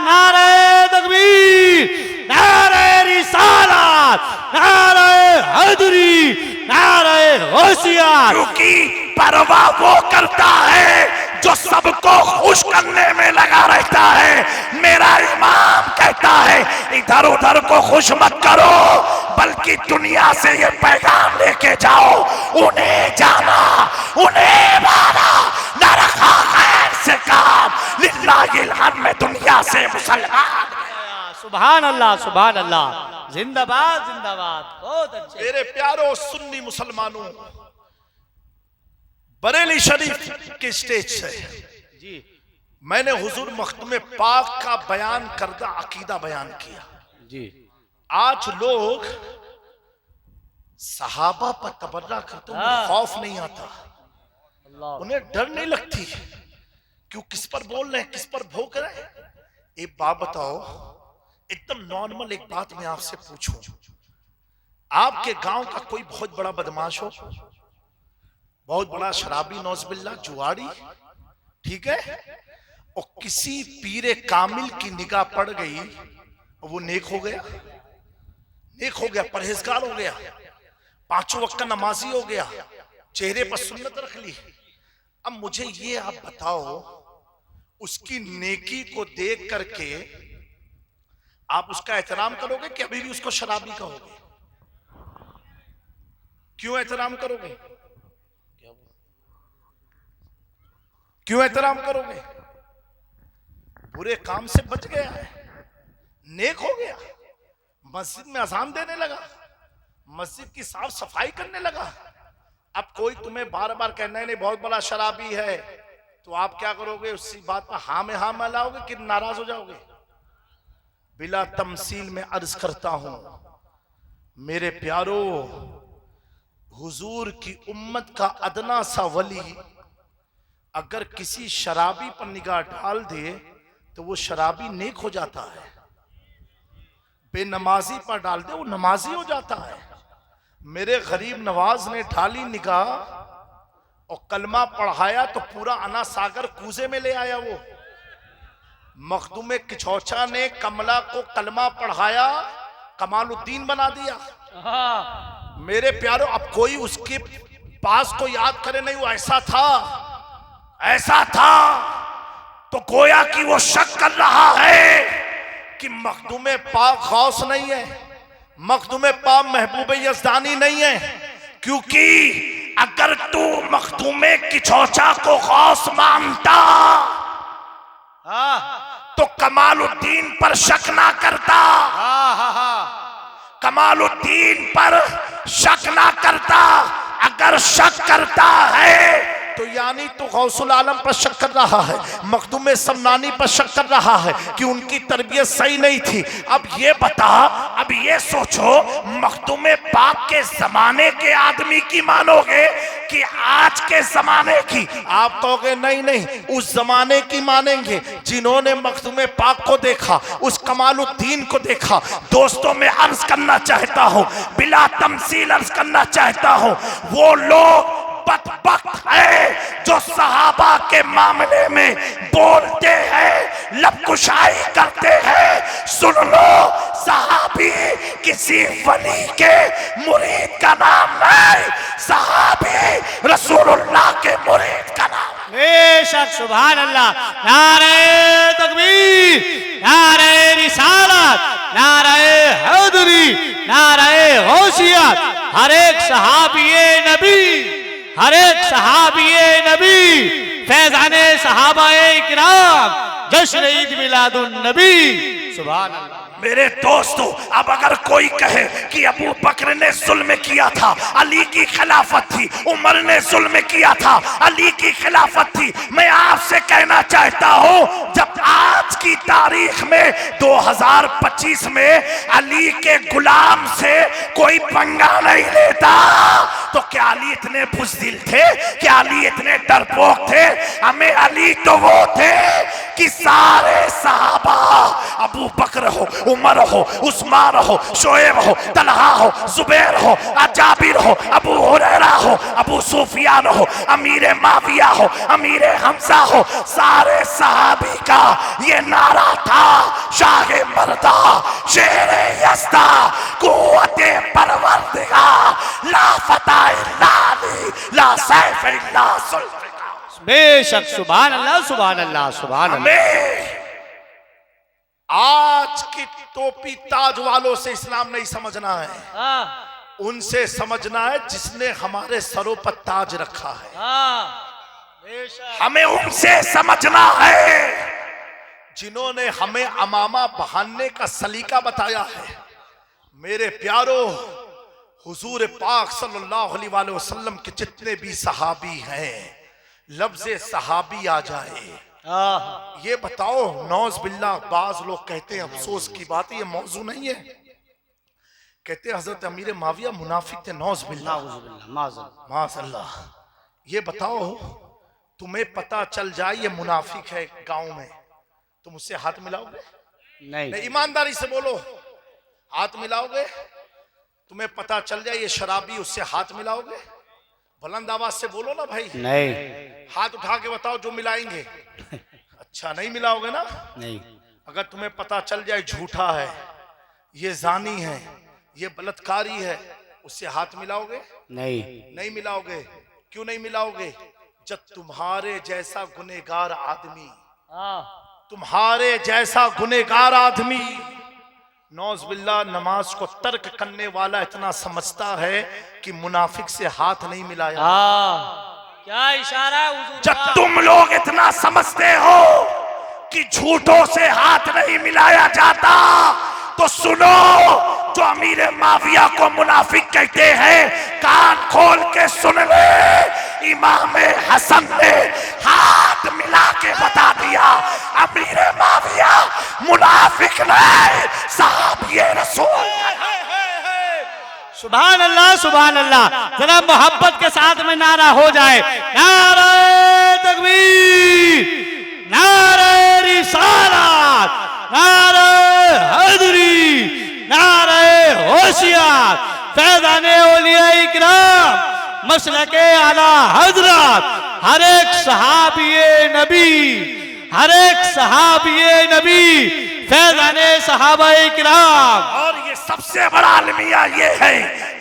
नारे तकबीर, नारे रिसालत, नारे हैदरी, नारे होशियार। क्योंकि परवाह वो करता है जो सबको खुश करने में लगा रहता है। मेरा इमाम कहता है इधर उधर को खुश मत करो, बल्कि दुनिया से ये पैगाम लेके जाओ, उन्हें जाना, उन्हें माना, न रखा खैर से काम, लिल्लाहिल हम्द में दुनिया से मुसलमान। सुभान अल्लाह, सुभान अल्लाह, जिंदाबाद जिंदाबाद। बहुत अच्छे मेरे प्यारो सुन्नी मुसलमानों, बरेली शरीफ के स्टेज से जी मैंने हुजूर मखदूम पाक का बयान करदा अकीदा बयान किया। जी आज लोग सहाबा पर तबर्रा करते हैं, उन्हें खौफ नहीं आता, उन्हें डर नहीं लगती क्यों किस पर बोल रहे हैं, किस पर भोग रहे हैं। एक बात बताओ, एकदम नॉर्मल एक बात मैं आपसे पूछूं, आपके गांव का कोई बहुत बड़ा बदमाश हो, बहुत बड़ा शराबी, नौजबिल्ला, जुआड़ी, ठीक है, और किसी पीरे कामिल की निगाह पड़ गई और वो नेक हो गया, नेक हो गया, परहेजगार हो गया, पांचों वक्त का नमाजी हो गया, चेहरे पर सुन्नत रख ली। अब मुझे ये आप बताओ, उसकी नेकी को देख करके आप उसका एहतराम करोगे कि अभी भी उसको शराबी कहोगे? क्यों एहतराम करोगे? क्यों एहतराम करोगे? बुरे काम से बच गया है, नेक हो गया, मस्जिद में अजान देने लगा, मस्जिद की साफ सफाई करने लगा। अब कोई तुम्हें बार बार कहना है नहीं बहुत बड़ा शराबी है, तो आप क्या करोगे? उसी बात पर हाँ में हाँ मिलाओगे कि नाराज हो जाओगे? बिला तमसील में अर्ज करता हूं मेरे प्यारो, हुजूर की उम्मत का अदना सा वली अगर किसी शराबी पर निगाह डाल दे तो वो शराबी नेक हो जाता है, बेनमाजी पर डाल दे वो नमाजी हो जाता है। मेरे गरीब नवाज ने ढाली निगाह और कलमा पढ़ाया तो पूरा अना सागर कूजे में ले आया। वो मखदूम किचौचा ने कमला को कलमा पढ़ाया, कमालुद्दीन बना दिया। मेरे प्यारो, अब कोई उसके पास को याद करे नहीं वो ऐसा था, ऐसा था, तो गोया कि वो शक कर रहा है कि मखदूम पाक गौस नहीं है, मखदूम पाक महबूब यज़दानी नहीं है। क्योंकि अगर तू मखदूम किचौचा को गौस मानता तो कमालुद्दीन पर शक ना करता, कमालुद्दीन पर शक ना करता। अगर शक करता है तो यानी तो गौसुल आलम पर शक कर रहा है, मखदूम समनानी पर शक कर रहा है कि उनकी तरबियत सही नहीं थी। अब ये बता, अब ये सोचो, मखदूम पाक के जमाने के आदमी की मानोगे कि आज के जमाने की? आप कहोगे नहीं नहीं, उस जमाने की मानेंगे जिन्होंने मखदूम पाक को देखा, उस कमालुद्दीन को देखा। दोस्तों मैं अर्ज करना चाहता हूँ, बिला तमसील अर्ज करना चाहता हूँ, वो लोग बदबख्त है जो सहाबा के मामले में बोलते हैं, लबकुशाई करते हैं। सुन लो, सहाबी किसी वली के मुरीद का नाम नहीं, सहाबी रसूलुल्लाह के मुरीद का नाम। बेशक, सुभान अल्लाह। नारे तकबीर, नारे रिसालत, नारे हैदरी, नारे गौसियत। हर एक सहाबिये नबी, हर एक सहाबिये नबी, फैजाने सहाबाए किराम, जश्न ईद मिलादुन नबी। सुभान अल्लाह। मेरे दोस्तों, अब अगर कोई कहे कि अबू बकर ने जुल्म किया था, अली की खिलाफत थी, उमर ने जुल्म किया था, अली की खिलाफत थी, मैं आपसे कहना चाहता हूं, जब आज की तारीख में 2025 में अली के गुलाम से कोई पंगा नहीं लेता, तो क्या अली इतने बुज़दिल थे? क्या अली इतने डरपोक थे? हमें अली तो वो थे कि सारे सहाबा, अबू बकर हो, उमर हो, उस्मान हो, शोएब हो, तलहा हो, जुबैर हो, जाबिर हो, अबू हुरैरा हो, अबू सुफियान हो, अमीर माविया हो, अमीर हमजा हो, सारे सहाबी का ये नारा था, शाह मर्दा शेर यस्ता कुव्वते परवरदिगार ला फता इल्ला अली ला सैफ इल्ला जुल्फ़िकार। बेशक, सुभान अल्लाह, सुभान अल्लाह, सुभान अल्लाह। आज की टोपी ताज वालों से इस्लाम नहीं समझना है, उनसे समझना है जिसने हमारे सरों पर ताज रखा है। हमें उनसे समझना है जिन्होंने हमें अमामा बहाने का सलीका बताया है। मेरे प्यारो, हुजूर पाक सल्लल्लाहु अलैहि वसल्लम के जितने भी सहाबी हैं, लफ्ज़ सहाबी आ जाए, ये बताओ, नौज बिल्ला, बाज लोग कहते हैं, अफसोस की बात है, ये मौजू नहीं है, कहते हैं हजरत अमीर माविया मुनाफिक थे, नौज बिल्ला, माज़अल्लाह। ये बताओ, तुम्हें पता चल जाए ये मुनाफिक है गांव में, तुम उससे हाथ मिलाओगे? नहीं। ईमानदारी से बोलो, हाथ मिलाओगे? तुम्हें पता चल जाए ये शराबी, उससे हाथ मिलाओगे? बुलंद आवाज से बोलो ना भाई। नहीं। हाथ उठा के बताओ जो मिलाएंगे। अच्छा, नहीं मिलाओगे ना? नहीं। अगर तुम्हें पता चल जाए झूठा है, ये जानी है, ये बलात्कारी है, उससे हाथ मिलाओगे? नहीं। नहीं मिलाओगे। क्यों नहीं मिलाओगे? जब तुम्हारे जैसा गुनहगार आदमी, तुम्हारे जैसा गुनहगार आदमी नौज बिल्ला नमाज को तर्क करने वाला इतना समझता है कि मुनाफिक से हाथ नहीं मिलाया। क्या इशारा है हुजूर? जब तुम लोग इतना समझते हो कि झूठों से हाथ नहीं मिलाया जाता, तो सुनो, जो अमीर माविया को मुनाफिक कहते हैं, कान खोल के सुन ले, इमाम हसन ने हाथ मिला के बता दिया, अमीर माविया मुनाफिक नहीं, साहबिए रसूल। सुभान अल्लाह, सुभान अल्लाह। जरा मोहब्बत के साथ में नारा हो जाए, नारे तकबीर, नारे रिसालत, नारे हैदरी, नारे होशियार, फैज़ाने औलिया इकराम, मसलके आला हजरत, हर एक सहाबिये नबी, हर एक सहाबिये नबी, फैज़ाने सहाबा इकराम। और ये सबसे बड़ा अलमिया ये है,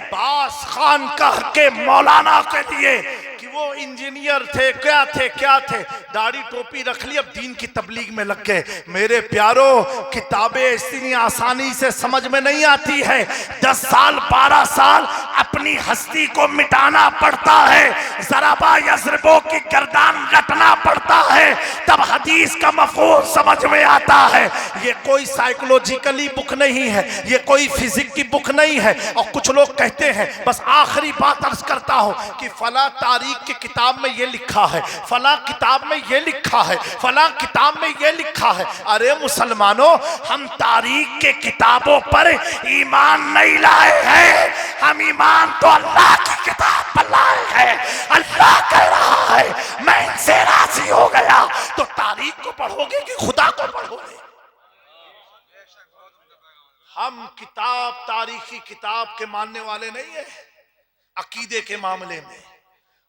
बास खान कह के मौलाना के लिए कि वो इंजीनियर थे, क्या थे, क्या थे, दाढ़ी टोपी रख ली, अब दीन की तबलीग में लग गए। मेरे प्यारो, किताबें इतनी आसानी से समझ में नहीं आती है। 10 साल 12 साल अपनी हस्ती को मिटाना पड़ता है, ज़राबा यज़रिबो की गर्दान रटना पड़ता है, तब हदीस का मफ़हूम समझ में आता है। ये कोई साइकोलॉजिकली बुक नहीं है, ये कोई फिजिक्स की बुक नहीं है। और कुछ लोग कहते हैं, बस आखिरी बात अर्ज करता हूं कि फला तारीख की किताब में ये लिखा है, फला किताब में ये लिखा है, फला किताब में ये लिखा है। अरे मुसलमानों, हम तारीख के किताबों पर ईमान नहीं लाए हैं, हम ईमान तो अल्लाह की किताब पर लाए हैं। अल्लाह कह रहा है, मैं इनसे राजी हो गया, तो तारीख को पढ़ोगे कि खुदा को पढ़ोगे? हम किताब, तारीखी किताब के मानने वाले नहीं है। अकीदे के मामले में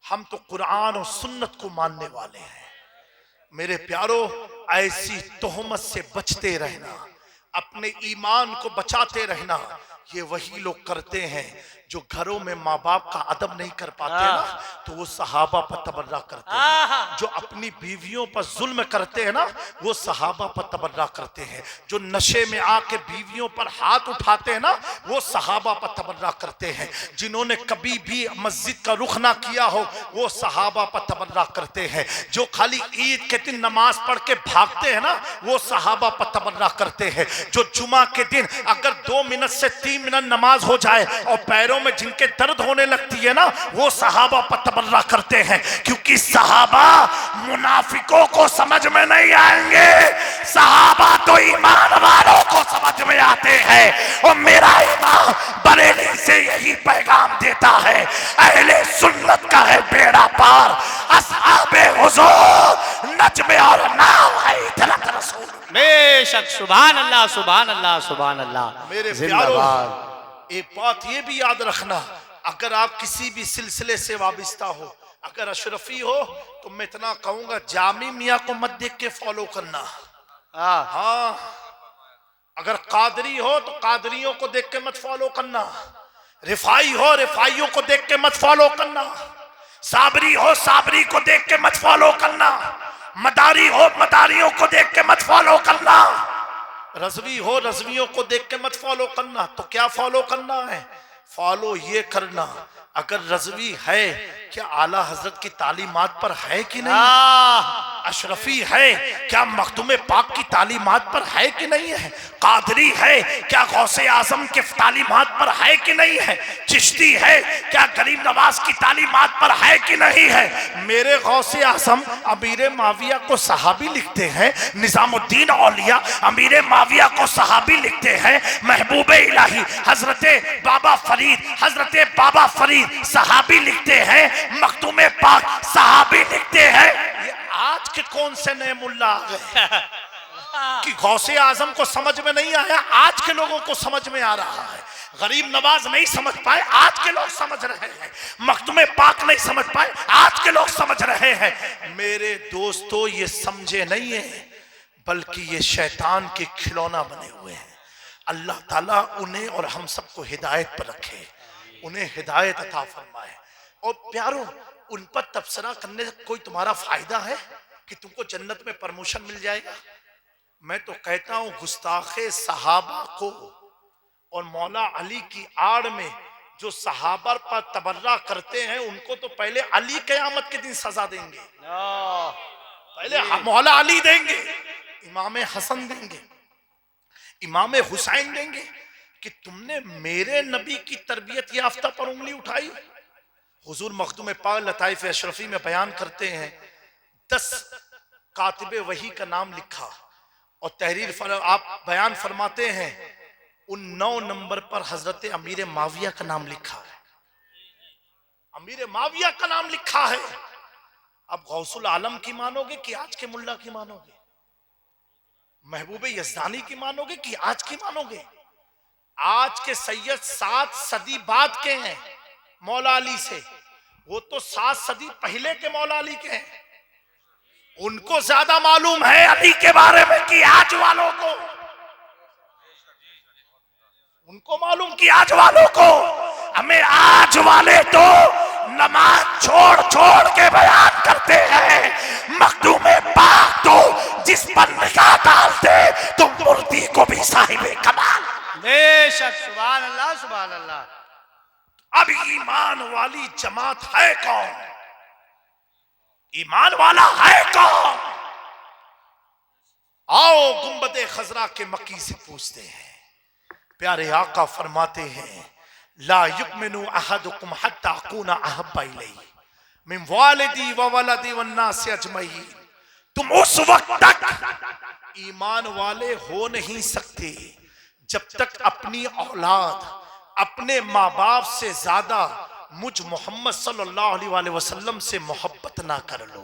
हम तो कुरान और सुन्नत को मानने वाले हैं। मेरे प्यारो, ऐसी तोहमत से बचते रहना, अपने ईमान को बचाते रहना। ये वही लोग करते हैं जो घरों में माँ बाप का अदब नहीं कर पाते ना, तो वो सहाबा पर तबर्रा करते हैं। जो अपनी बीवियों पर जुल्म करते हैं ना, वो सहाबा पर तबर्रा करते हैं। जो नशे में आके बीवियों पर हाथ उठाते हैं ना, वो सहाबा पर तबर्रा करते हैं। जिन्होंने कभी भी मस्जिद का रुख ना किया हो, वो सहाबा पर तबर्रा करते हैं। जो खाली ईद के दिन नमाज पढ़ के भागते हैं ना, वो सहाबा पर तबर्रा करते हैं। जो जुमा के दिन अगर 2 मिनट से 3 मिनट नमाज हो जाए और पैरों में जिनके दर्द होने लगती है ना, वो सहाबा पर तबर्रा करते हैं, क्योंकि सहाबा मुनाफिकों को समझ में नहीं आएंगे, सहाबा तो ईमान वालों को समझ में आते हैं। और मेरा इमाम बरेली से यही पैगाम देता है, अहले सुन्नत का है बेड़ा पार, असहाबे हुजूर नजमे और नाम है इतरत रसूल। बेशक, सुभान अल्लाह, सुभान अल्लाह, सुभान अल्लाह। मेरे प्यारों, एक बात ये भी याद रखना, अगर आप किसी भी सिलसिले से वाबिस्ता हो, अगर अशरफी हो, तो मैं इतना कहूंगा जामी मियाँ को मत देख के फॉलो करना। हाँ, अगर कादरी हो तो कादरियों को देख के मत फॉलो करना, रिफाई हो रिफाइयों को देख के मत फॉलो करना, साबरी हो साबरी को देख के मत फॉलो करना, मदारी हो मदारियों को देख के मत फॉलो करना, रजवी हो रजवियों को देख के मत फॉलो करना। तो क्या फॉलो करना है? फॉलो ये करना, अगर रजवी है क्या आला हजरत की तालीमात पर है कि नहीं, अशरफी है क्या मखदूम पाक की तालीमात पर है कि नहीं है, कादरी है क्या गौसे आजम के तालीमात पर है कि नहीं है, चिश्ती है क्या गरीब नवाज की तालीमात पर है कि नहीं है। मेरे गौसे आजम अमीर माविया को सहाबी लिखते हैं, निजामुद्दीन औलिया अमीर माविया को सहाबी लिखते हैं, महबूब इलाही हजरत बाबा फरीद सहाबी लिखते हैं, मखदूम पाक सहाबी लिखते हैं। ये आज के कौन से नए मुल्ला आ गए कि गौसे आजम को समझ में नहीं आया, आज के लोगों को समझ में आ रहा है। गरीब नवाज नहीं समझ पाए, आज के लोग समझ रहे हैं। मखदूम पाक नहीं समझ पाए, आज के लोग समझ रहे हैं। मेरे दोस्तों, ये समझे नहीं है, बल्कि ये शैतान के खिलौना बने हुए हैं। अल्लाह ताला उन्हें और हम सबको हिदायत पर रखे, उन्हें हिदायत अता फरमाए। और प्यारों, उन पर तबसरा करने से कोई तुम्हारा फायदा है कि तुमको जन्नत में प्रमोशन मिल जाएगा? मैं तो कहता हूं, गुस्ताखे सहाबा को और मौला अली की आड़ में जो सहाबा पर तबर्रा करते हैं, उनको तो पहले अली क़यामत के दिन सजा देंगे, पहले मौला अली देंगे, इमाम हसन देंगे, इमाम हुसैन देंगे कि तुमने मेरे नबी की तरबियत याफ्ता पर उंगली उठाई। हुजूर मखदूम पाक लताइफ अशरफी में बयान करते हैं, 10 कातिबे वही का नाम लिखा और तहरीर आप बयान फरमाते हैं, उन 9 नंबर पर हजरत अमीर माविया का नाम लिखा है, अमीर माविया का नाम लिखा है। अब गौसुल आलम की मानोगे कि आज के मुल्ला की मानोगे? महबूब यज़दानी की मानोगे कि आज की मानोगे? आज के सैयद 7 सदी बाद के हैं मौला अली से, वो तो 7 सदी पहले के मौला अली के हैं। उनको ज्यादा मालूम है अली के बारे में कि आज वालों को, उनको मालूम कि आज वालों को। हमें आज वाले तो नमाज छोड़ छोड़ के बयान करते हैं, मखदूम पाक तो जिस पर निगाह डालते तो मूर्ति को भी साहिबे कमाल। बेशक, सुभान अल्लाह, सुभान अल्लाह। अब ईमान वाली जमात है कौन? ईमान वाला है कौन? आओ गुंबदे खजरा के मक्की से पूछते हैं। प्यारे आका फरमाते हैं, ला युमिनु अहदुकुम हत्ता अकूना अहब्बा इलैहि मिन वालिदी व वलदी वन नास अजमईन। तुम उस वक्त तक ईमान वाले हो नहीं सकते जब तक अपनी औलाद, अपने माँ बाप से ज्यादा मुझ मोहम्मद सल्लल्लाहु अलैहि वसल्लम से मोहब्बत ना कर लो।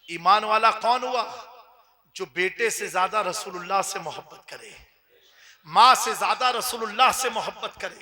ईमान वाला कौन हुआ? जो बेटे से ज्यादा रसूलुल्लाह से मोहब्बत करे, माँ से ज्यादा रसूलुल्लाह से मोहब्बत करे,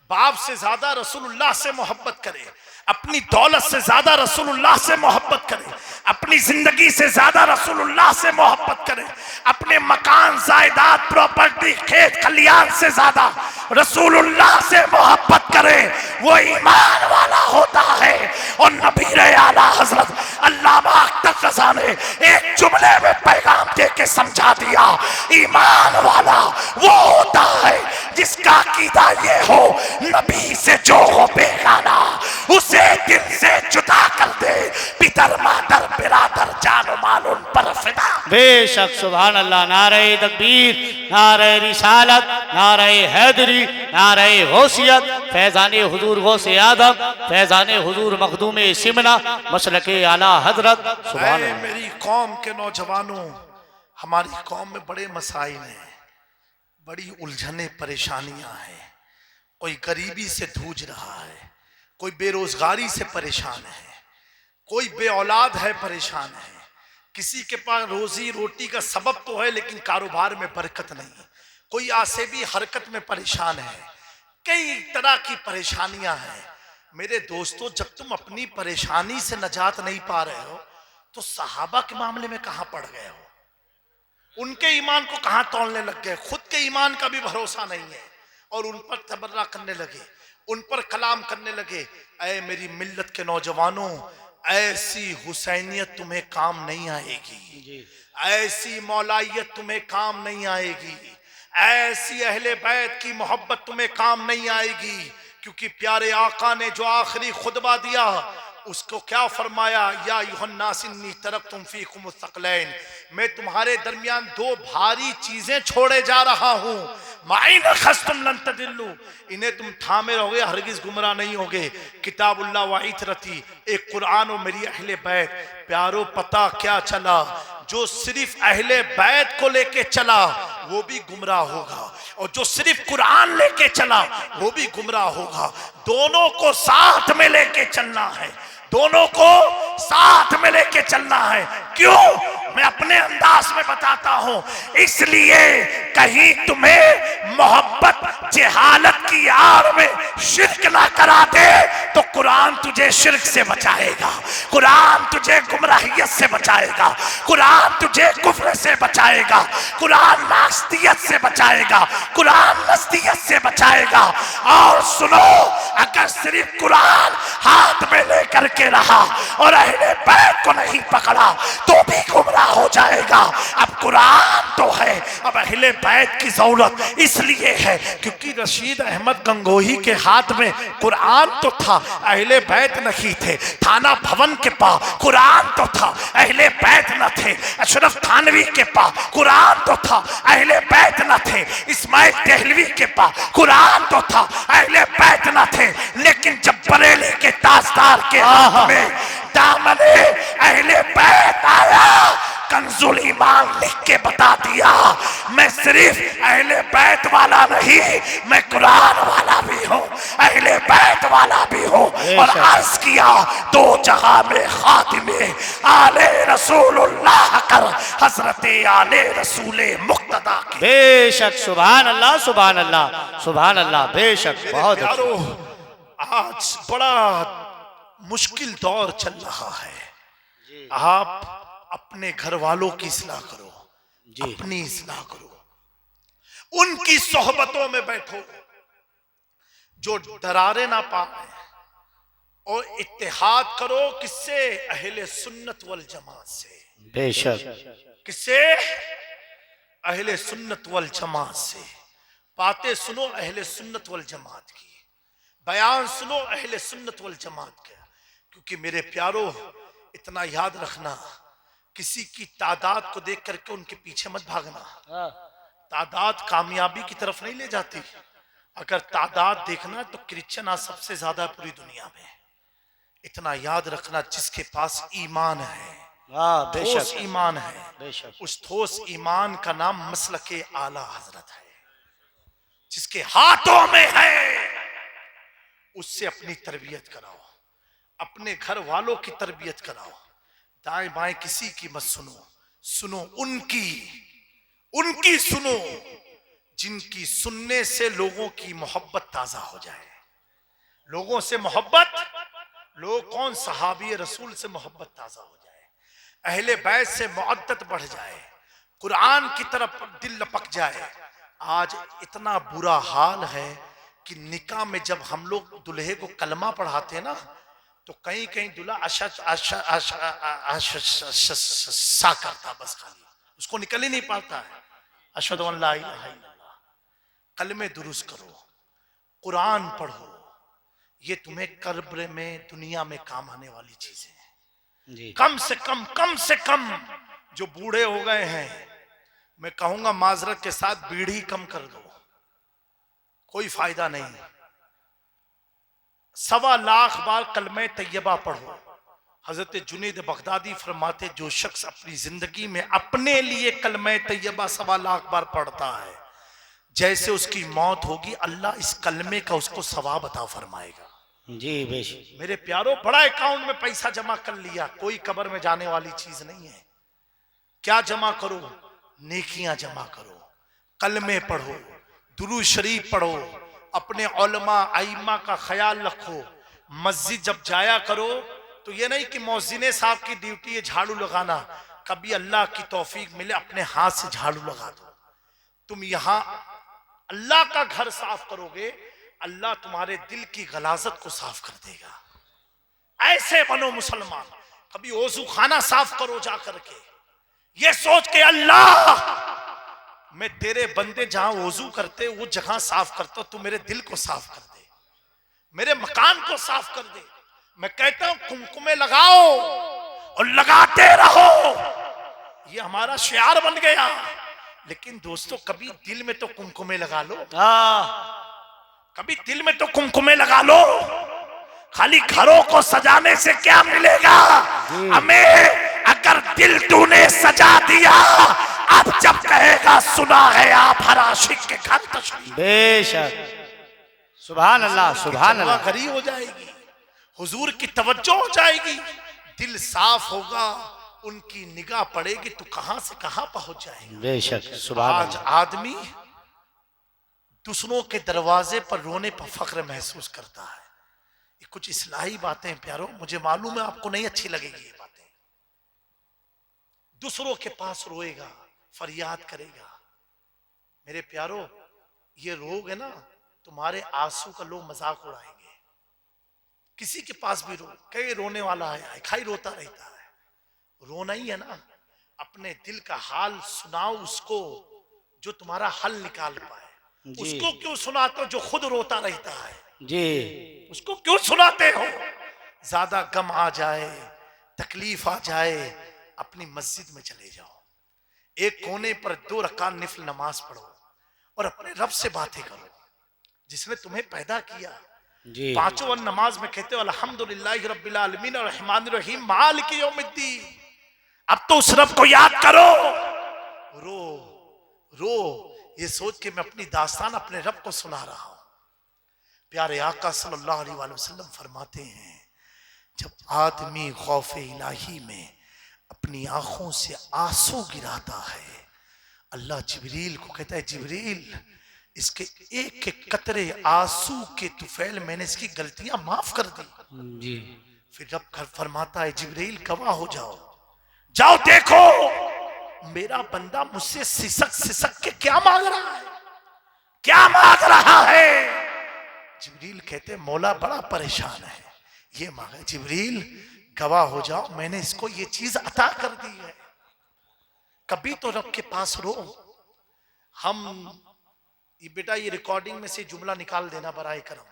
बाप से ज्यादा रसूलुल्लाह से मोहब्बत करे, अपनी दौलत से ज्यादा रसूलुल्लाह से मोहब्बत करे, अपनी जिंदगी से ज्यादा रसूलुल्लाह से मोहब्बत करे, अपने मकान जायदाद प्रॉपर्टी खेत खलियान से ज्यादा रसूलुल्लाह से मोहब्बत करे, वो ईमान वाला होता है। और नबी आला हजरत अल्लामा अख्तर रज़ा ने एक जुमले में पैगाम दे के समझा दिया, ईमान वाला वो होता है जिसका अकीदा ये हो, नबी से जो हो बेगाना उसे दिल से जुदा कर दे, पितर मातर बिरादर जान माल उन पर फिदा। बेशक सुभान अल्लाह। नारे तकबीर, नारे रिसालत, नारे हैदरी, नारे गौसियत, फैज़ाने हुजूर गौसे आदम, फैज़ाने हुजूर मखदूम सिमना, मसलके आला हजरत। सुभान ऐ अल्लाह। मेरी कौम के नौजवानों, हमारी कौम में बड़े मसाइल हैं, बड़ी उलझने परेशानियां हैं। कोई गरीबी से जूझ रहा है, कोई बेरोजगारी से परेशान है, कोई बे औलाद है परेशान है, किसी के पास रोजी रोटी का सबब तो है लेकिन कारोबार में बरकत नहीं, कोई आसेबी हरकत में परेशान है, कई तरह की परेशानियां हैं। मेरे दोस्तों, जब तुम अपनी परेशानी से नजात नहीं पा रहे हो तो सहाबा के मामले में कहां पड़ गए हो? उनके ईमान को कहां तोड़ने लग गए? खुद के ईमान का भी भरोसा नहीं है और उन पर तबर्रा करने लगे, उन पर कलाम करने लगे। ऐ मेरी मिल्लत के नौजवानों, ऐसी हुसैनियत तुम्हें काम नहीं आएगी, ऐसी मौलाइयत तुम्हें काम नहीं आएगी, ऐसी अहले बैत की मोहब्बत तुम्हें काम नहीं आएगी। क्योंकि प्यारे आका ने जो आखिरी खुतबा दिया उसको क्या फरमाया? या युहन्नास इन्नी तरक्तुम फीकुम सक़लैन, मैं तुम्हारे दरमियान दो भारी चीजें छोड़े जा रहा हूं। माइन खस्तुम लन तदिल्लु, इन्हें तुम थामे रहोगे हरगिज गुमराह नहीं होगे। किताबुल्लाह व इतरती, एक कुरान और मेरी अहले बैत। प्यारो पता क्या चला? जो सिर्फ अहले बैत को लेके चला वो भी गुमराह होगा, और जो सिर्फ कुरान लेके चला वो भी गुमराह होगा। दोनों को साथ में लेके चलना है, दोनों को साथ में लेके चलना है। क्यों? मैं अपने अंदाज में बताता हूं, इसलिए कहीं तुम्हें मोहब्बत जहालत की आड़ में शिरक ना करा दे तो कुरान तुझे शिरक से बचाएगा, कुरान तुझे गुमराहियत से बचाएगा, कुरान तुझे कुफ्र से बचाएगा, कुरान नास्तियत से बचाएगा, कुरान नस्तियत से बचाएगा। और सुनो, अगर सिर्फ कुरान हाथ में लेकर के रहा और अहले बैत को नहीं पकड़ा तो भी गुमराह हो जाएगा। अब कुरान तो है, अब अहले बैत की जरूरत इसलिए है क्योंकि रशीद अहमद गंगोही के हाथ में कुरान तो था, अहले बैत नहीं थे। थाना भवन के पास कुरान तो था, अहले बैत न थे। अशरफ थानवी के पास कुरान तो था, अहले बैत न थे। इस्माइल देहलवी के पास कुरान तो था, अहले बैत न थे। लेकिन जब बरेली के ताजदार के हाथ में दामने अहले बैत आया, कंजुल ईमान लिख के बता दिया, मैं सिर्फ अहले बैत वाला नहीं, मैं कुरान वाला भी हूँ, अहले बैत वाला भी हूँ। और अर्ज किया, दो जहां में खातिमे आले रसूलुल्लाह कर हजरते आले रसूले मुक्तदा की। बेशक सुभान अल्लाह, सुभान अल्लाह, सुभान अल्लाह। बेशक बहुत प्यारो, आज बड़ा मुश्किल दौर चल रहा है। आप अपने घर वालों की इस्लाह करो, अपनी इस्लाह करो, उनकी सोहबतों में बैठो जो दरारे ना पाए, और इत्तेहाद करो किससे? अहले सुन्नत वल जमात से। बेशक। किससे? अहले सुन्नत वल जमात से। बातें सुनो अहले सुन्नत वल जमात की, बयान सुनो अहले सुन्नत वल जमात का। क्योंकि मेरे प्यारो, इतना याद रखना, किसी की तादाद को देख करके उनके पीछे मत भागना। तादाद कामयाबी की तरफ नहीं ले जाती। अगर तादाद देखना तो क्रिश्चियन आज सबसे ज्यादा पूरी दुनिया में। इतना याद रखना, जिसके पास ईमान है, ठोस ईमान है, उस ठोस ईमान का नाम मसलके आला हजरत है। जिसके हाथों में है उससे अपनी तरबियत कराओ, अपने घर वालों की तरबियत कराओ। दाएं बाएं किसी की मत सुनो, सुनो उनकी सुनो जिनकी सुनने से लोगों की मोहब्बत ताजा हो जाए। लोगों से मोहब्बत, लोग कौन? सहाबी रसूल से मोहब्बत ताजा हो जाए, अहले बैत से मुअद्दत बढ़ जाए, कुरान की तरफ दिल लपक जाए। आज इतना बुरा हाल है कि निकाह में जब हम लोग दुल्हे को कलमा पढ़ाते हैं ना, तो कहीं कहीं दूल्हा सा करता, बस खाली उसको निकल ही नहीं पाता है। अशहदु अल्ला इलाहा इल्लल्लाह। कलमे दुरुस्त करो, कुरान पढ़ो, ये तुम्हें कब्र में दुनिया में काम आने वाली चीजें हैं। जी कम से कम जो बूढ़े हो गए हैं, मैं कहूंगा माजरत के साथ बीड़ी कम कर दो, कोई फायदा नहीं। 1.25 लाख बार कलमे तैयबा पढ़ो। हजरत जुनैद बगदादी फरमाते, जो शख्स अपनी जिंदगी में अपने लिए कलमे तैयबा 1.25 लाख बार पढ़ता है, जैसे उसकी मौत होगी अल्लाह इस कलमे का उसको सवाब अता फरमाएगा। जी बेशक। मेरे प्यारों, बड़ा अकाउंट में पैसा जमा कर लिया, कोई कब्र में जाने वाली चीज नहीं है। क्या जमा करो? नेकियां जमा करो, कलमे पढ़ो, दुरूद शरीफ पढ़ो, अपने उलमा आइम्मा का ख्याल रखो। मस्जिद जब जाया करो तो ये नहीं कि मौज़िने साहब की ड्यूटी है झाड़ू लगाना, कभी अल्लाह की तौफीक मिले अपने हाथ से झाड़ू लगा दो। तुम यहां अल्लाह का घर साफ करोगे, अल्लाह तुम्हारे दिल की गलाजत को साफ कर देगा। ऐसे बनो मुसलमान। कभी ओजू खाना साफ करो जा करके, ये सोच के अल्लाह मैं तेरे बंदे जहां वजू करते वो जगह साफ करता, तू मेरे दिल को साफ कर दे, मेरे मकान को साफ कर दे। मैं कहता हूं कुमकुमे लगाओ और लगाते रहो, ये हमारा शियार बन गया। लेकिन दोस्तों, कभी दिल में तो कुमकुमे लगा लो, कभी दिल में तो कुमकुमे लगा लो। खाली घरों को सजाने से क्या मिलेगा हमें, अगर दिल तूने सजा दिया, अब जब कहेगा सुना है आप हर आशिक के घर तशरीफ। बेशक, सुभान अल्लाह, सुभान अल्लाह। घरी हो जाएगी, हुजूर की तवज्जो हो जाएगी, दिल साफ होगा, उनकी निगाह पड़ेगी तो कहां से कहां पहुंच जाएगा। बेशक, सुभान आज अल्लाह। आदमी दूसरों के दरवाजे पर रोने पर फख्र महसूस करता है। ये कुछ इस्लाही बातें प्यारो, मुझे मालूम है आपको नहीं अच्छी लगेगी ये बातें। दूसरों के पास रोएगा, फरियाद करेगा। मेरे प्यारो, ये रोग है ना, तुम्हारे आंसू का लोग मजाक उड़ाएंगे। किसी के पास भी रो, कहीं रोने वाला है, खाई रोता रहता है। रोना ही है ना, अपने दिल का हाल सुनाओ उसको जो तुम्हारा हल निकाल पाए। उसको क्यों सुनाते हो जो खुद रोता रहता है? जी, उसको क्यों सुनाते हो? ज्यादा गम आ जाए, तकलीफ आ जाए, अपनी मस्जिद में चले जाओ, एक कोने पर 2 रकात निफिल नमाज पढ़ो और अपने रब से बातें करो जिसने तुम्हें पैदा किया। जी। 5 वक्त नमाज में कहते हो अल्हम्दुलिल्लाहि रब्बिल आलमीन अर्रहमानिर रहीम मालिकि यौमिद्दीन। अब तो उस रब को याद करो, रो रो, ये सोच के मैं अपनी दास्तान अपने रब को सुना रहा हूं। प्यारे आका सल्लल्लाहु अलैहि वसल्लम फरमाते हैं, जब आदमी खौफ इलाही में अपनी आंखों से आंसू गिराता है, अल्लाह जिब्रील को कहता है, जिब्रील इसके एक एक कतरे आंसू के तुफैल मैंने इसकी गलतियां माफ कर दी। जी। फिर रब घर फरमाता है, जिब्रील गवाह हो जाओ, जाओ देखो मेरा बंदा मुझसे सिसक सिसक के क्या मांग रहा है, क्या मांग रहा है। जिब्रील कहते मौला बड़ा परेशान है, ये मांगा। जिब्रील गवाह हो जाओ, मैंने इसको ये चीज अता कर दी है। कभी तो रब के पास रो। हम ये बेटा, ये रिकॉर्डिंग में से जुमला निकाल देना बराए करम,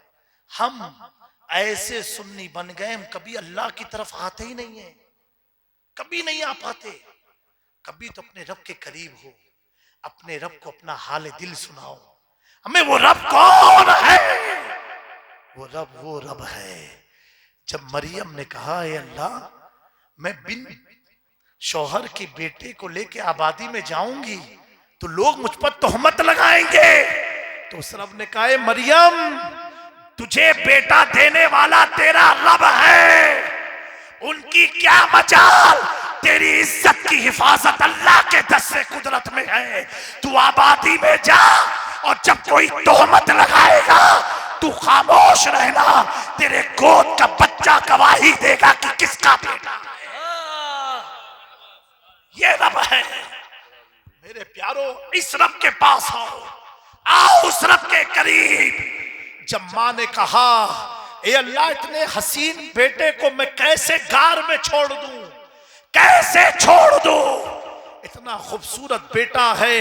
हम ऐसे सुन्नी बन गए, हम कभी अल्लाह की तरफ आते ही नहीं है, कभी नहीं आ पाते। कभी तो अपने रब के करीब हो, अपने रब को अपना हाल दिल सुनाओ। हमें वो रब कौन है? वो रब है। जब मरियम ने कहा, है अल्लाह मैं बिन शौहर के बेटे को लेके आबादी में जाऊंगी तो लोग मुझ पर तोहमत लगाएंगे, तो उस रब ने कहा, मरियम तुझे बेटा देने वाला तेरा रब है, उनकी क्या मजाल, तेरी इज्जत की हिफाजत अल्लाह के दस्ते कुदरत में है। तू आबादी में जा और जब कोई तोहमत लगाएगा तू खामोश रहना, तेरे गोद का बच्चा गवाही देगा कि किसका बेटा है। ये रब है। मेरे प्यारो, इस रब के पास आओ उस रब के करीब। जब मां ने कहा, ए अल्लाह इतने हसीन बेटे को मैं कैसे गार में छोड़ दूं, कैसे छोड़ दूं, इतना खूबसूरत बेटा है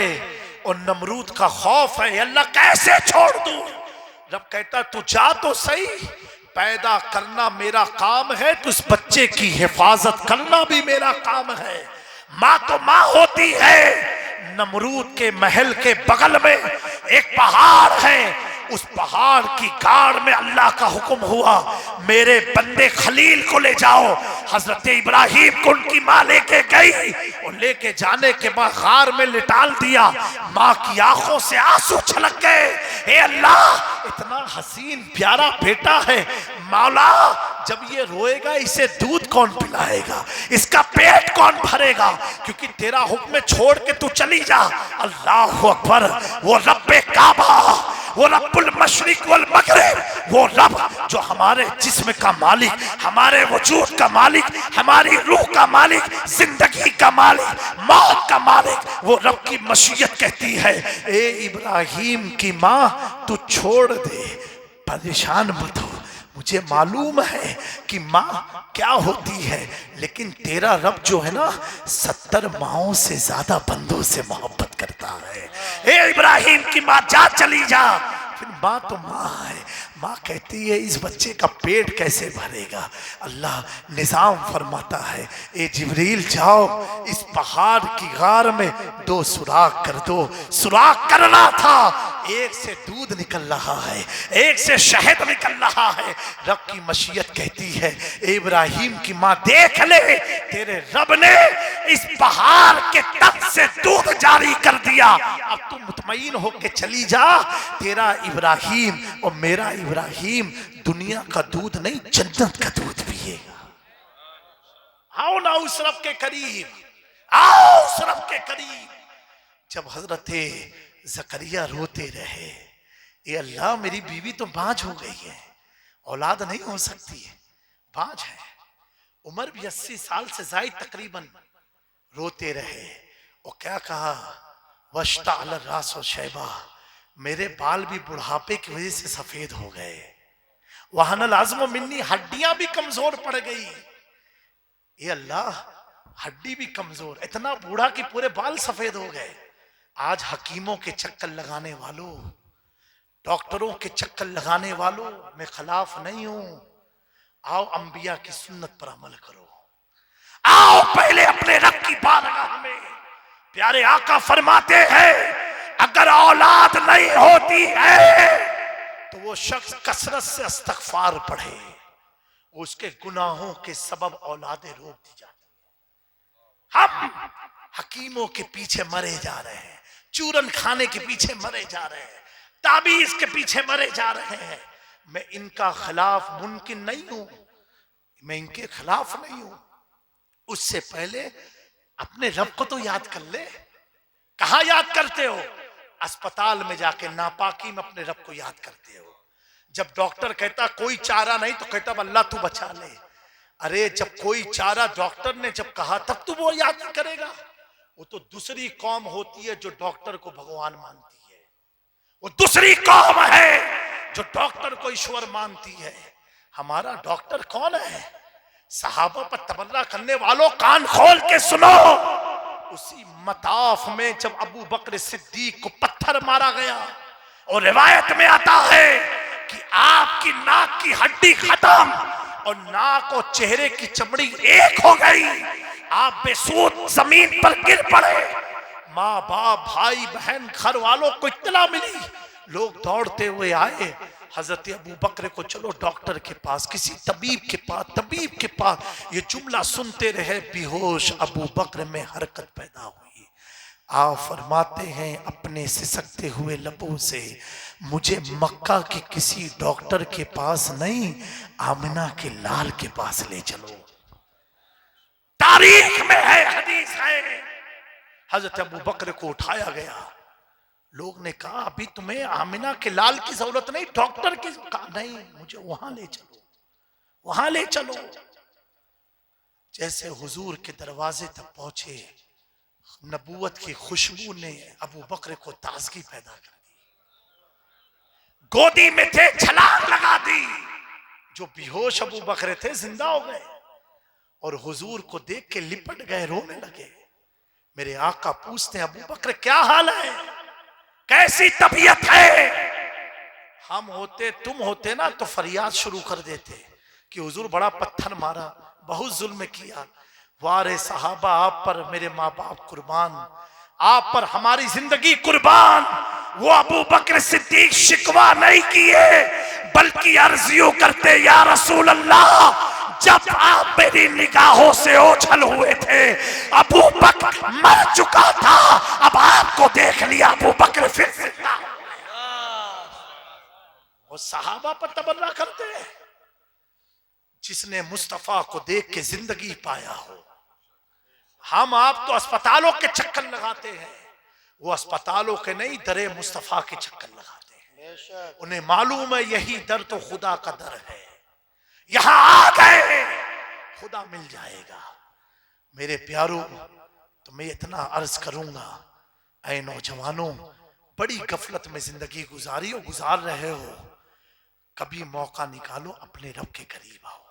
और नमरूद का खौफ है, अल्लाह कैसे छोड़ दूं। रब कहता तू जा तो सही, पैदा करना मेरा काम है तो इस बच्चे की हिफाजत करना भी मेरा काम है। माँ तो माँ होती है। नमरूद के महल के बगल में एक पहाड़ है, उस पहाड़ की गाड़ में अल्लाह का हुक्म हुआ, मेरे बंदे खलील को ले जाओ। हजरत इब्राहिम को उनकी माँ लेके गई और लेके जाने के बाद गार में लिटाल दिया। माँ की आंखों से आंसू छलक गए। हे अल्लाह, इतना हसीन प्यारा बेटा है, मौला जब ये रोएगा इसे दूध कौन पिलाएगा, इसका पेट कौन भरेगा, क्योंकि तेरा हुक्म छोड़ के तू चली जा। अल्लाह अकबर। वो रब्बे काबा, वो रब्बुल मशरिक वल मगरिब, वो रब जो हमारे जिस्म का मालिक, हमारे वजूद का मालिक, हमारी रूह का मालिक, जिंदगी का मालिक, मौत का मालिक, वो रब की मशीयत कहती है, ए इब्राहिम की माँ तू छोड़ दे, परेशान मत हो। मुझे मालूम है कि माँ क्या होती है, लेकिन तेरा रब जो है ना 70 माओं से ज्यादा बंदों से मोहब्बत करता है। ए इब्राहिम की माँ जा, चली जा। फिर माँ तो माँ है, माँ कहती है इस बच्चे का पेट कैसे भरेगा। अल्लाह निजाम फरमाता है, ए जिब्रील जाओ इस पहाड़ की गार में 2 सुराख कर दो। सुराख करना था, एक से दूध निकल रहा है, एक से शहद निकल रहा है। रब की मशीयत कहती है, इब्राहिम की माँ देख ले, तेरे रब ने इस पहाड़ के तट से दूध जारी कर दिया। अब तू मुतमईन होके चली जा, तेरा इब्राहिम और मेरा इब्राहिम दुनिया का दूध नहीं जन्नत का दूध पिएगा। आओ ना उस रब के करीब, आओ उस रब के करीब। जब हजरत ज़करिया रोते रहे, ये अल्लाह मेरी बीवी तो बांझ हो गई है, औलाद नहीं हो सकती है, बांझ है, उम्र भी 80 साल से जायद तकरीबन। रोते रहे और क्या कहा, वश्ता अल रास व शैबा, मेरे बाल भी बुढ़ापे की वजह से सफेद हो गए। वहन लाज़म मिन्नी, हड्डियां भी कमजोर पड़ गई। ये अल्लाह हड्डी भी कमजोर, इतना बूढ़ा कि पूरे बाल सफेद हो गए। आज हकीमों के चक्कर लगाने वालों, डॉक्टरों के चक्कर लगाने वालों मैं खिलाफ नहीं हूं। आओ अंबिया की सुन्नत पर अमल करो। आओ पहले अपने रब की बारगाह में। प्यारे आका फरमाते हैं, अगर औलाद नहीं होती है तो वो शख्स कसरत से इस्तगफार पढ़े, उसके गुनाहों के सबब औलादें रोक दी जाती है। हम हकीमों के पीछे मरे जा रहे हैं, चूरन खाने के पीछे मरे जा रहे हैं, ताबीज के पीछे मरे जा रहे हैं। मैं इनका खिलाफ मुमकिन नहीं हूं, मैं इनके खिलाफ नहीं हूं। उससे पहले अपने रब को तो याद कर ले। कहां याद करते हो? अस्पताल में जाके नापाकी में अपने रब को याद करते हो। जब डॉक्टर कहता कोई चारा नहीं तो कहता अल्लाह तू बचा ले। अरे जब कोई चारा डॉक्टर ने जब कहा तब तू वो याद नहीं करेगा। वो तो दूसरी कौम होती है जो डॉक्टर को भगवान मानती है, वो दूसरी कौम है जो डॉक्टर को ईश्वर मानती है। हमारा डॉक्टर कौन है? सहाबा पर तबर्रा करने वालों कान खोल के सुनो। उसी मताफ में जब अबू बकर सिद्दीक को पत्थर मारा गया और रिवायत में आता है कि आपकी नाक की हड्डी खत्म और नाक और चेहरे की चमड़ी एक हो गई, आप बेसूद जमीन पर गिर पड़े। माँ बाप भाई बहन घर वालों को इत्तला मिली, लोग दौड़ते हुए आए। हजरत अबू बकर को चलो डॉक्टर के पास, किसी तबीब के पास। ये जुमला सुनते रहे, बेहोश अबू बकर में हरकत पैदा हुई। आप फरमाते हैं अपने सिसकते हुए लबों से, मुझे मक्का के किसी डॉक्टर के पास नहीं, आमिना के लाल के पास ले चलो। तारीख में है, हदीस है। हजरत अबू बकर को उठाया गया। लोग ने कहा अभी तुम्हें आमिना के लाल की जरूरत नहीं, डॉक्टर की। कहा नहीं, मुझे वहां ले चलो, वहां ले चलो। जैसे हुजूर के दरवाजे तक पहुंचे, नबूवत की खुशबू ने अबू बकर को ताजगी पैदा कर दी। गोदी में थे, छलांग लगा दी। जो बेहोश अबू बकर थे जिंदा हो गए और हुजूर को देख के लिपट गए, रोने लगे। मेरे आका पूछते हैं अबू बकर क्या हाल है, कैसी तबीयत है? हम होते, तुम होते ना तो फरियाद शुरू कर देते कि हुजूर बड़ा पत्थर मारा, बहुत जुल्म किया। वारे सहाबा आप पर मेरे माँ बाप कुर्बान, आप पर हमारी जिंदगी कुर्बान। वो अबू बकर सिद्दीक शिकवा नहीं किए बल्कि अर्जियों करते, या रसूल अल्लाह जब आप मेरी निगाहों से ओझल हुए थे अबू बकर मर चुका था, अब आपको देख लिया अबू बकर फिर जिंदा। वो सहाबा पर तबर्रा करते हैं। जिसने मुस्तफा को देख के जिंदगी पाया हो। हम आप तो अस्पतालों के चक्कर लगाते हैं, वो अस्पतालों के नहीं दरे मुस्तफा के चक्कर लगाते हैं। उन्हें मालूम है यही दर तो खुदा का दर है, यहां आ गए खुदा मिल जाएगा। मेरे प्यारों, तो मैं इतना अर्ज करूंगा, ऐ नौजवानों, बड़ी गफलत में जिंदगी गुजारी हो, गुजार रहे हो, कभी मौका निकालो अपने रब के करीब आओ,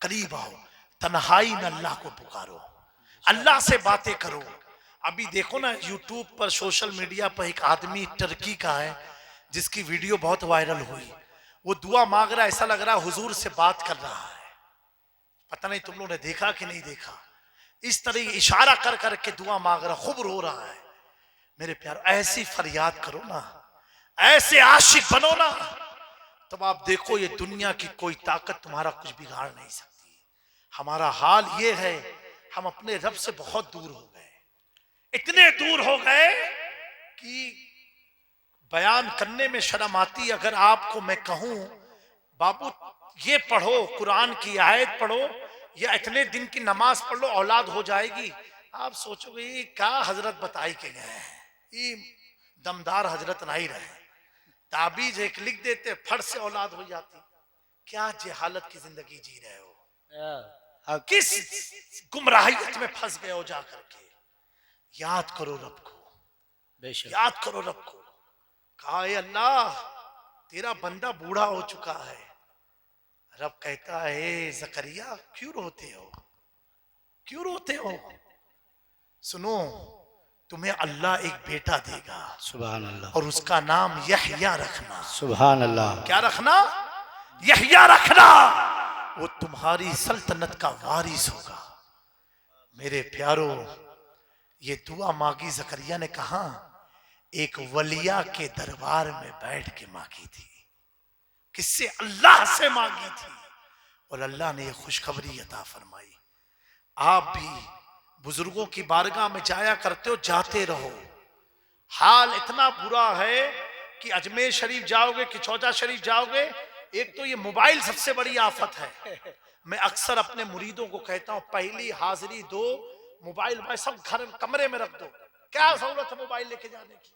करीब आओ, तन्हाई में अल्लाह को पुकारो, अल्लाह से बातें करो। अभी देखो ना यूट्यूब पर, सोशल मीडिया पर एक आदमी टर्की का है जिसकी वीडियो बहुत वायरल हुई। वो दुआ मांग रहा है, ऐसा लग रहा है हुजूर से बात कर रहा है। पता नहीं तुम लोगों ने देखा कि नहीं देखा, इस तरह इशारा कर करके दुआ मांग रहा, खूब रो रहा है। मेरे प्यार, ऐसी फरियाद करो ना, ऐसे आशिक बनो ना, तब आप देखो ये दुनिया की कोई ताकत तुम्हारा कुछ बिगाड़ नहीं सकती। हमारा हाल ये है, हम अपने रब से बहुत दूर हो गए, इतने दूर हो गए कि बयान करने में शर्म आती। अगर आपको मैं कहूं बाबू ये पढ़ो, कुरान की आयत पढ़ो या इतने दिन की नमाज पढ़ लो, औलाद हो जाएगी, आप सोचोगे ये क्या हजरत बताई के गए हैं, ये दमदार हजरत नहीं रहे, ताबीज एक लिख देते, फट से औलाद हो जाती। क्या जहालत की जिंदगी जी रहे हो, किस गुमराहियत में फंस गए हो जाकर के। याद करो रब को, याद करो रब को। कहा अल्लाह तेरा बंदा बूढ़ा हो चुका है। रब कहता है जकरिया क्यों रोते हो, क्यों रोते हो? सुनो, तुम्हें अल्लाह एक बेटा देगा, सुभान अल्लाह, और उसका नाम यहया रखना। सुभान अल्लाह। क्या रखना? यहया रखना। वो तुम्हारी सल्तनत का वारिस होगा। मेरे प्यारो, ये दुआ मांगी जकरिया ने कहा, एक वलिया के दरबार में बैठ के मांगी थी। किससे? अल्लाह से मांगी थी, और अल्लाह ने ये खुशखबरी अता फरमाई। आप भी बुजुर्गों की बारगाह में जाया करते हो, जाते रहो। हाल इतना बुरा है कि अजमेर शरीफ जाओगे कि चौजा शरीफ जाओगे, एक तो ये मोबाइल सबसे बड़ी आफत है। मैं अक्सर अपने मुरीदों को कहता हूं, पहली हाजिरी दो, मोबाइल भाई सब घर कमरे में रख दो। क्या जरूरत है मोबाइल लेके जाने की?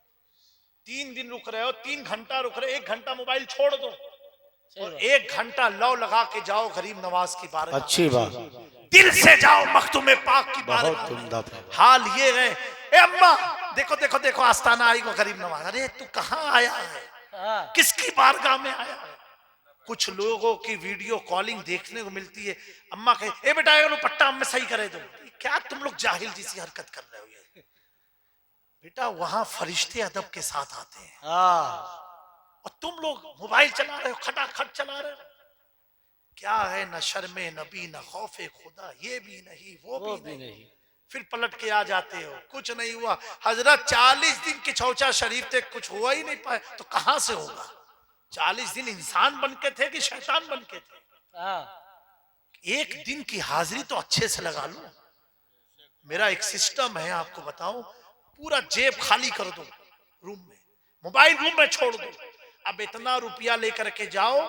3 दिन रुक रहे हो, 3 घंटा रुक रहे हो, 1 घंटा मोबाइल छोड़ दो और 1 घंटा लौ लगा के जाओ गरीब नवाज की बारगाह। अच्छी बात, दिल से जाओ मखदूम पाक की बहुत बारगाह। उम्दा। हाल ये है, ए अम्मा देखो देखो देखो, आस्ताना आई वो गरीब नवाज। अरे तू कहाँ आया है, किसकी बारगाह में आया है? कुछ लोगों की वीडियो कॉलिंग देखने को मिलती है, अम्मा कहे ए बेटा पट्टा में सही करे दो। क्या तुम लोग जाहिल जैसी हरकत कर रहे हो? ये बेटा वहां फरिश्ते अदब के साथ आते हैं, और तुम लोग मोबाइल चला रहे हो, खटाखट चला रहे हो। क्या है, न शर्मे नबी न खौफे खुदा, ये भी नहीं वो भी नहीं। फिर पलट के आ जाते हो, कुछ नहीं हुआ। हजरत 40 दिन की चौचा शरीफ थे, कुछ हुआ ही नहीं पाए, तो कहां से होगा? 40 दिन इंसान बन के थे कि शैतान बन के थे? एक दिन की हाजिरी तो अच्छे से लगा लो। मेरा एक सिस्टम है, आपको बताऊं, पूरा जेब खाली कर दो रूम में, मोबाइल रूम में छोड़ दो। अब इतना रुपया लेकर के जाओ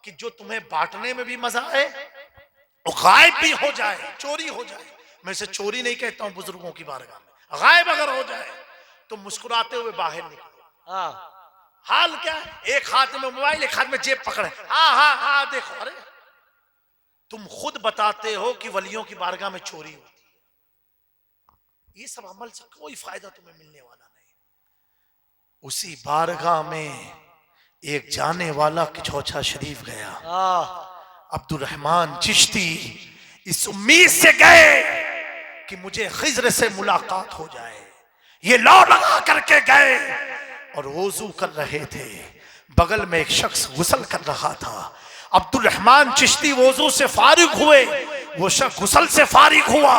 कि जो तुम्हें बांटने में भी मजा आए, वो गायब भी हो जाए, चोरी हो जाए। मैं इसे चोरी नहीं कहता हूं, बुजुर्गों की बारगाह में गायब अगर हो जाए तो मुस्कुराते हुए बाहर निकलो। हाल क्या है, एक हाथ में मोबाइल, एक हाथ में जेब पकड़े, हाँ हाँ हाँ देखो। अरे तुम खुद बताते हो कि वलियों की बारगाह में चोरी होती है। ये सब अमल से कोई फायदा तुम्हें मिलने वाला नहीं। उसी बारगाह में एक जाने वाला किचौछा शरीफ गया, अब्दुल रहमान चिश्ती, इस उम्मीद से गए कि मुझे खिज्र से मुलाकात हो जाए। ये लौ लगा करके गए और वजू कर रहे थे, बगल में एक शख्स गुस्ल कर रहा था। अब्दुल रहमान चिश्ती वजू से फारिग हुए, वो शख्स गुस्ल से फारिग हुआ,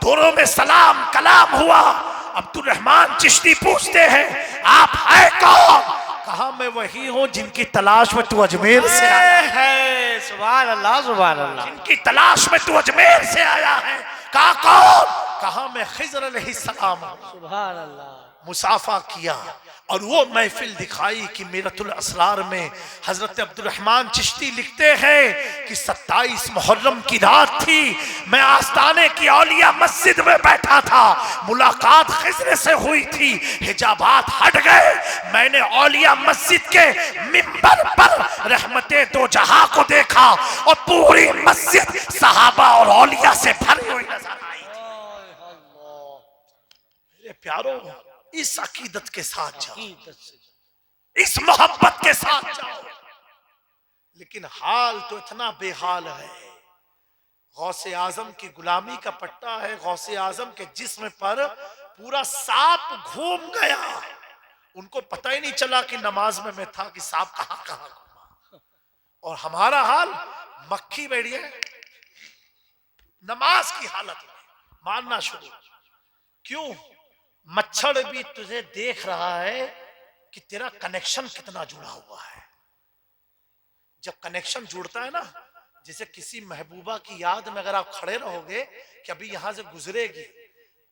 दोनों में सलाम कलाम हुआ। अब्दुल रहमान चिश्ती पूछते हैं, आप है कौन? कहा, मैं वही हूं जिनकी तलाश में तू अजमेर से आया है। सुभान अल्लाह, सुभान अल्लाह। जिनकी तलाश में तू अजमेर से आया है। कहा, कौन? कहा, मैं खिज़र अलैहिस्सलाम हूं। सुभान अल्लाह। मुसाफा किया और वो महफिल दिखाई कि मीरतुल असरार में हजरत अब्दुल रहमान चिश्ती लिखते हैं कि 27 मुहर्रम की रात थी, मैं आस्ताने की औलिया मस्जिद में बैठा था, मुलाकात खिज़र से हुई थी, हिजाबात हट गए, मैंने औलिया मस्जिद के मिंबर पर रहमते दो जहां को देखा और पूरी मस्जिद सहाबा और औलिया से भरी हुई नजर आई थी। मेरे प्यारो, इस अकीदत के साथ जाओ, इस मोहब्बत के साथ जाओ। लेकिन हाल तो इतना बेहाल है। गौसे आजम की गुलामी का पट्टा है, गौसे आजम के जिस्म पर पूरा सांप घूम गया, उनको पता ही नहीं चला कि नमाज में मैं था कि सांप कहां कहां घूमा। और हमारा हाल मक्खी बैठिए नमाज की हालत में मारना शुरू। क्यों? मच्छर भी तुझे देख रहा है कि तेरा कनेक्शन कितना जुड़ा हुआ है। जब कनेक्शन जुड़ता है ना, जैसे किसी महबूबा की याद में अगर आप खड़े रहोगे कि अभी यहां से गुजरेगी,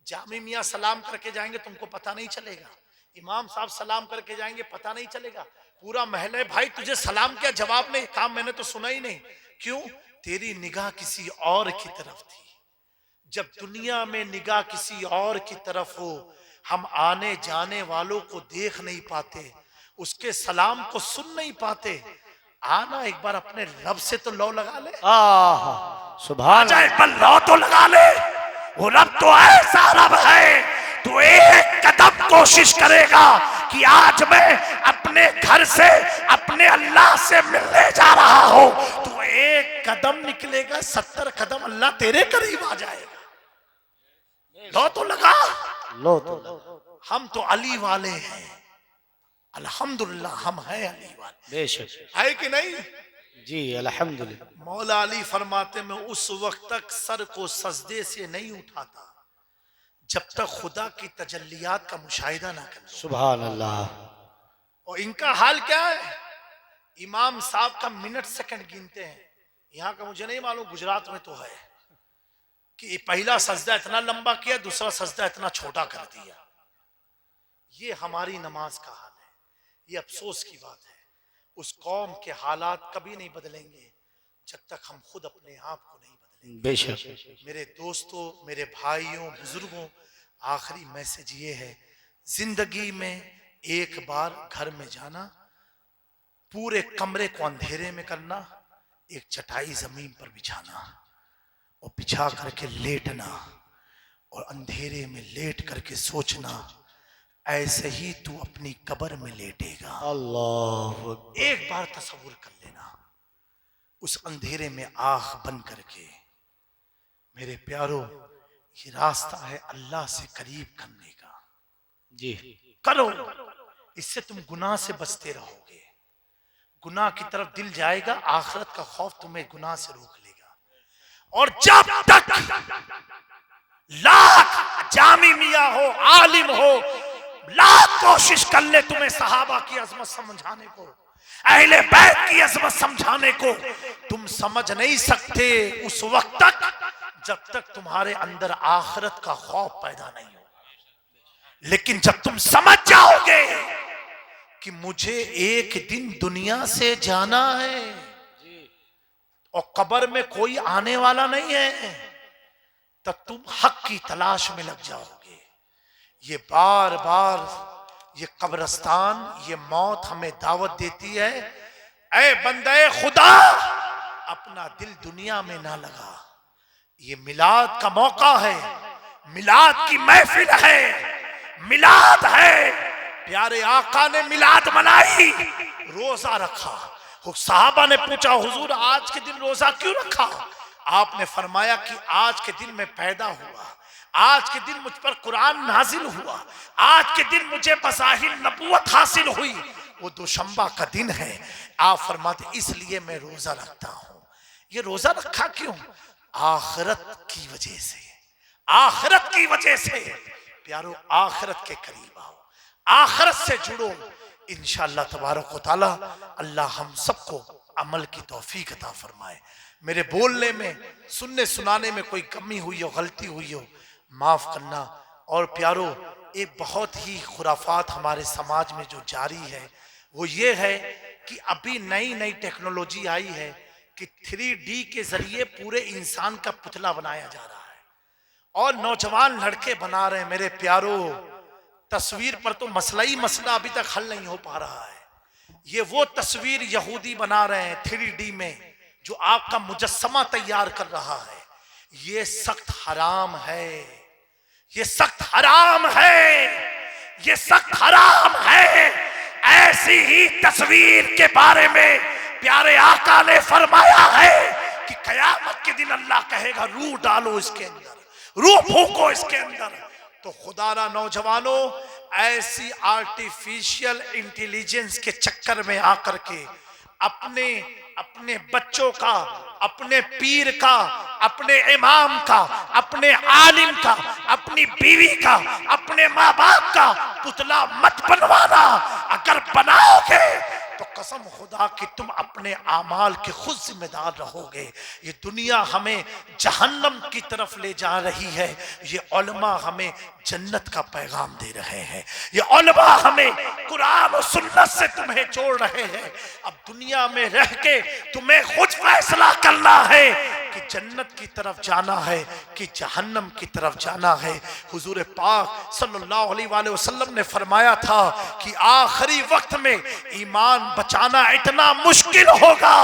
जामी मियां सलाम करके जाएंगे, तुमको पता नहीं चलेगा, इमाम साहब सलाम करके जाएंगे, पता नहीं चलेगा, पूरा महल भाई तुझे सलाम किया, जवाब नहीं, काम मैंने तो सुना ही नहीं। क्यों? तेरी निगाह किसी और की तरफ थी। जब दुनिया में निगाह किसी और की तरफ हो, हम आने जाने वालों को देख नहीं पाते, उसके सलाम को सुन नहीं पाते। आना एक बार अपने रब से तो लौ लगा ले। सुभान अल्लाह, एक बार लौ तो लगा ले। वो रब तो ऐसा रब है, तू एक कदम कोशिश करेगा कि आज मैं अपने घर से अपने अल्लाह से मिलने जा रहा हूं, तू एक कदम निकलेगा, 70 कदम अल्लाह तेरे करीब आ जाएगा। लो तो लगा लो तो। हम तो अली वाले हैं, अल्हम्दुलिल्लाह हम हैं अली वाले। बेशक है कि नहीं? जी अल्हम्दुलिल्लाह। मौला अली फरमाते, मैं उस वक्त तक सर को सजदे से नहीं उठाता जब तक खुदा की तजल्लियात का मुशाहिदा ना कर। सुभान अल्लाह। और इनका हाल क्या है? इमाम साहब का मिनट सेकंड गिनते हैं। यहाँ का मुझे नहीं मालूम, गुजरात में तो है कि पहला सजदा इतना लंबा किया, दूसरा सजदा इतना छोटा कर दिया। ये हमारी नमाज का हाल है। ये अफसोस की बात है। उस कौम के हालात कभी नहीं बदलेंगे जब तक हम खुद अपने आप को नहीं बदलेंगे। बेशक। मेरे दोस्तों, मेरे भाइयों, बुजुर्गों, आखिरी मैसेज ये है, जिंदगी में एक बार घर में जाना, पूरे कमरे को अंधेरे में करना, एक चटाई जमीन पर बिछाना और बिछा करके लेटना और अंधेरे में लेट करके सोचना, ऐसे ही तू अपनी कब्र में लेटेगा। अल्लाह, एक बार तसव्वुर कर लेना उस अंधेरे में आंख बंद करके। मेरे प्यारो, ये रास्ता है अल्लाह से करीब करने का। जी करो, इससे तुम गुनाह से बचते रहोगे। गुनाह की तरफ दिल जाएगा, आखिरत का खौफ तुम्हें गुनाह से रोक लेगा। और जब तक लाख जामी मियां हो, आलिम हो, लाख कोशिश कर ले तुम्हें सहाबा की अजमत समझाने को, अहले बैत की अजमत समझाने को, तुम समझ नहीं सकते उस वक्त तक जब तक तुम्हारे अंदर आखिरत का खौफ पैदा नहीं हो। लेकिन जब तुम समझ जाओगे कि मुझे एक दिन दुनिया से जाना है और कब्र में कोई आने वाला नहीं है, तब तुम हक की तलाश में लग जाओगे। ये बार बार ये कब्रिस्तान, ये मौत हमें दावत देती है, ऐ बंदे खुदा, अपना दिल दुनिया में ना लगा। ये मिलाद का मौका है, मिलाद की महफिल है, मिलाद है। प्यारे आका ने मिलाद मनाई, रोजा रखा। सहाबा ने पूछा, हुजूर आज के दिन रोजा क्यों रखा? आपने फरमाया कि आज के दिन मैं पैदा हुआ, आज के दिन मुझ पर कुरान नाजिल हुआ, आज के दिन मुझे बज़ाहिर नबूवत हासिल हुई, वो दोशंबा का दिन है। आप फरमाते इसलिए मैं रोजा रखता हूं। ये रोजा रखा क्यों? आखिरत की वजह से, आखिरत की वजह से। प्यारो आखिरत के करीब आओ, आखिरत से जुड़ो। इंशाअल्लाह तबारक व तआला अल्लाह हम सबको अमल की तौफीक अता फरमाए। मेरे बोलने में, सुनने सुनाने में कोई कमी हुई हो, गलती हुई हो, माफ करना। और प्यारो एक बहुत ही खुराफात हमारे समाज में जो जारी है वो ये है कि अभी नई नई टेक्नोलॉजी आई है कि 3D के जरिए पूरे इंसान का पुतला बनाया जा रहा है और नौजवान लड़के बना रहे हैं। मेरे प्यारो तस्वीर पर तो मसला ही मसला अभी तक हल नहीं हो पा रहा है। ये वो तस्वीर यहूदी बना रहे हैं 3D में, जो आपका मुजस्समा तैयार कर रहा है। ये सख्त हराम है, ये सख्त हराम है, ये सख्त हराम है। ऐसी ही तस्वीर के बारे में प्यारे आका ने फरमाया है कि कयामत के दिन अल्लाह कहेगा रूह डालो इसके अंदर, रूह फूको इसके अंदर। तो खुदारा नौजवानों, ऐसी आर्टिफिशियल इंटेलिजेंस के चक्कर में आकर के अपने बच्चों का, अपने पीर का, अपने इमाम का, अपने आलिम का, अपनी बीवी का, अपने माँ बाप का पुतला मत बनवाना। अगर बनाओगे तो कसम खुदा कि तुम अपने आमाल के खुद जिम्मेदार रहोगे। ये दुनिया हमें जहन्नम की तरफ ले जा रही है, ये उलमा हमें जन्नत का पैगाम दे रहे हैं। ये उलमा हमें कुरान और सुन्नत से तुम्हें जोड़ रहे हैं। अब दुनिया में रह के तुम्हें खुद फैसला करना है कि जन्नत की तरफ जाना है कि जहन्नम की तरफ जाना है। हुजूर पाक सल्लल्लाहु अलैहि वसल्लम ने फरमाया था कि आखिरी वक्त में ईमान बचाना इतना मुश्किल होगा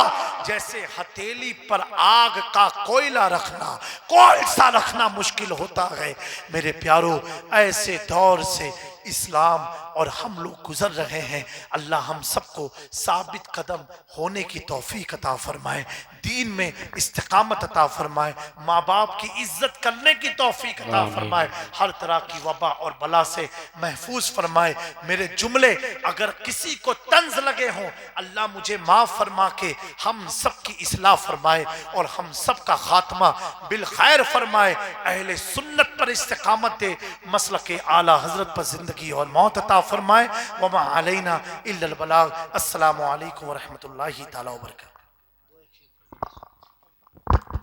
जैसे हथेली पर आग का कोयला रखना, कोलसा रखना मुश्किल होता है। मेरे प्यारो, ऐसे दौर से इस्लाम और हम लोग गुजर रहे हैं। अल्लाह हम सबको साबित कदम होने की तौफीक अता फरमाए, दीन में इस्तिकामत अता फरमाए, माँ बाप की इज्जत करने की तौफीक अता फरमाए, हर तरह की वबा और बला से महफूज फरमाए। मेरे जुमले अगर किसी को तंज लगे हों, अल्लाह मुझे माफ फरमा के हम सब की इस्लाह फरमाए और हम सब का खात्मा बिल खैर फरमाए। अहले सुन्नत पर इस्तिकामत दे, मसलक आला हजरत पर जिंदगी और मौत अता फरमाए। वमा अलैना इल्लल बलाग। अस्सलामु अलैकुम व रहमतुल्लाहि तआला व बरकातहू।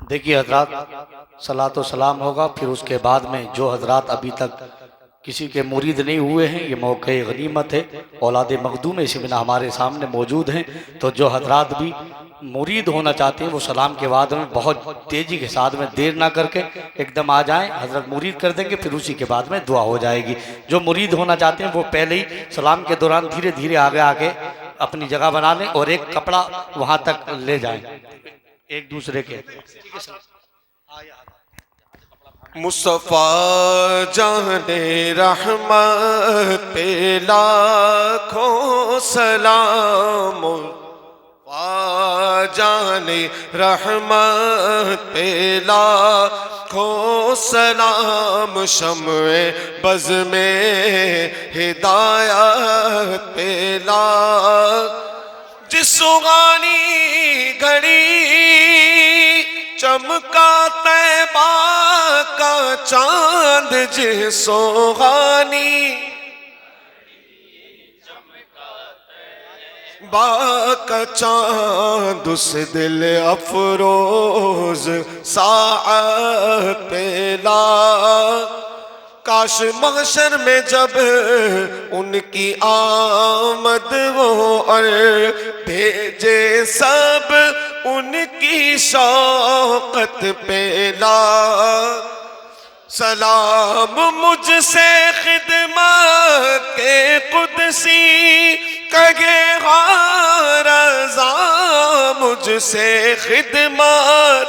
देखिए हजरात, सलातो सलाम होगा, फिर उसके बाद में जो हजरात अभी तक किसी के मुरीद नहीं हुए हैं, ये मौके गनीमत है। औलाद मखदूम इसी बिना हमारे सामने मौजूद हैं। तो जो हजरात भी मुरीद होना चाहते हैं वो सलाम के बाद में बहुत तेज़ी के साथ में, देर ना करके एकदम आ जाएं। हजरत मुरीद कर देंगे, फिर उसी के बाद में दुआ हो जाएगी। जो मुरीद होना चाहते हैं वो पहले ही सलाम के दौरान धीरे धीरे आगे आगे अपनी जगह बना लें और एक कपड़ा वहाँ तक ले जाएं एक दूसरे के। मुस्तफ़ा जाने रहमत पे लाखों सलाम, जाने रहमत पे लाखों सलाम, शम्ए बज़ में हिदायत पे जिस सुहानी घड़ी चमका तैबा का चांद, जिस सुहानी बाका चांद, उस दिल अफरोज साअत पेला। काश महशर में जब उनकी आमद हो और भेजे सब उनकी शौकत पेला। सलाम मुझसे खिदमत के कुदसी कहे रज़ा, मुझसे खिदमत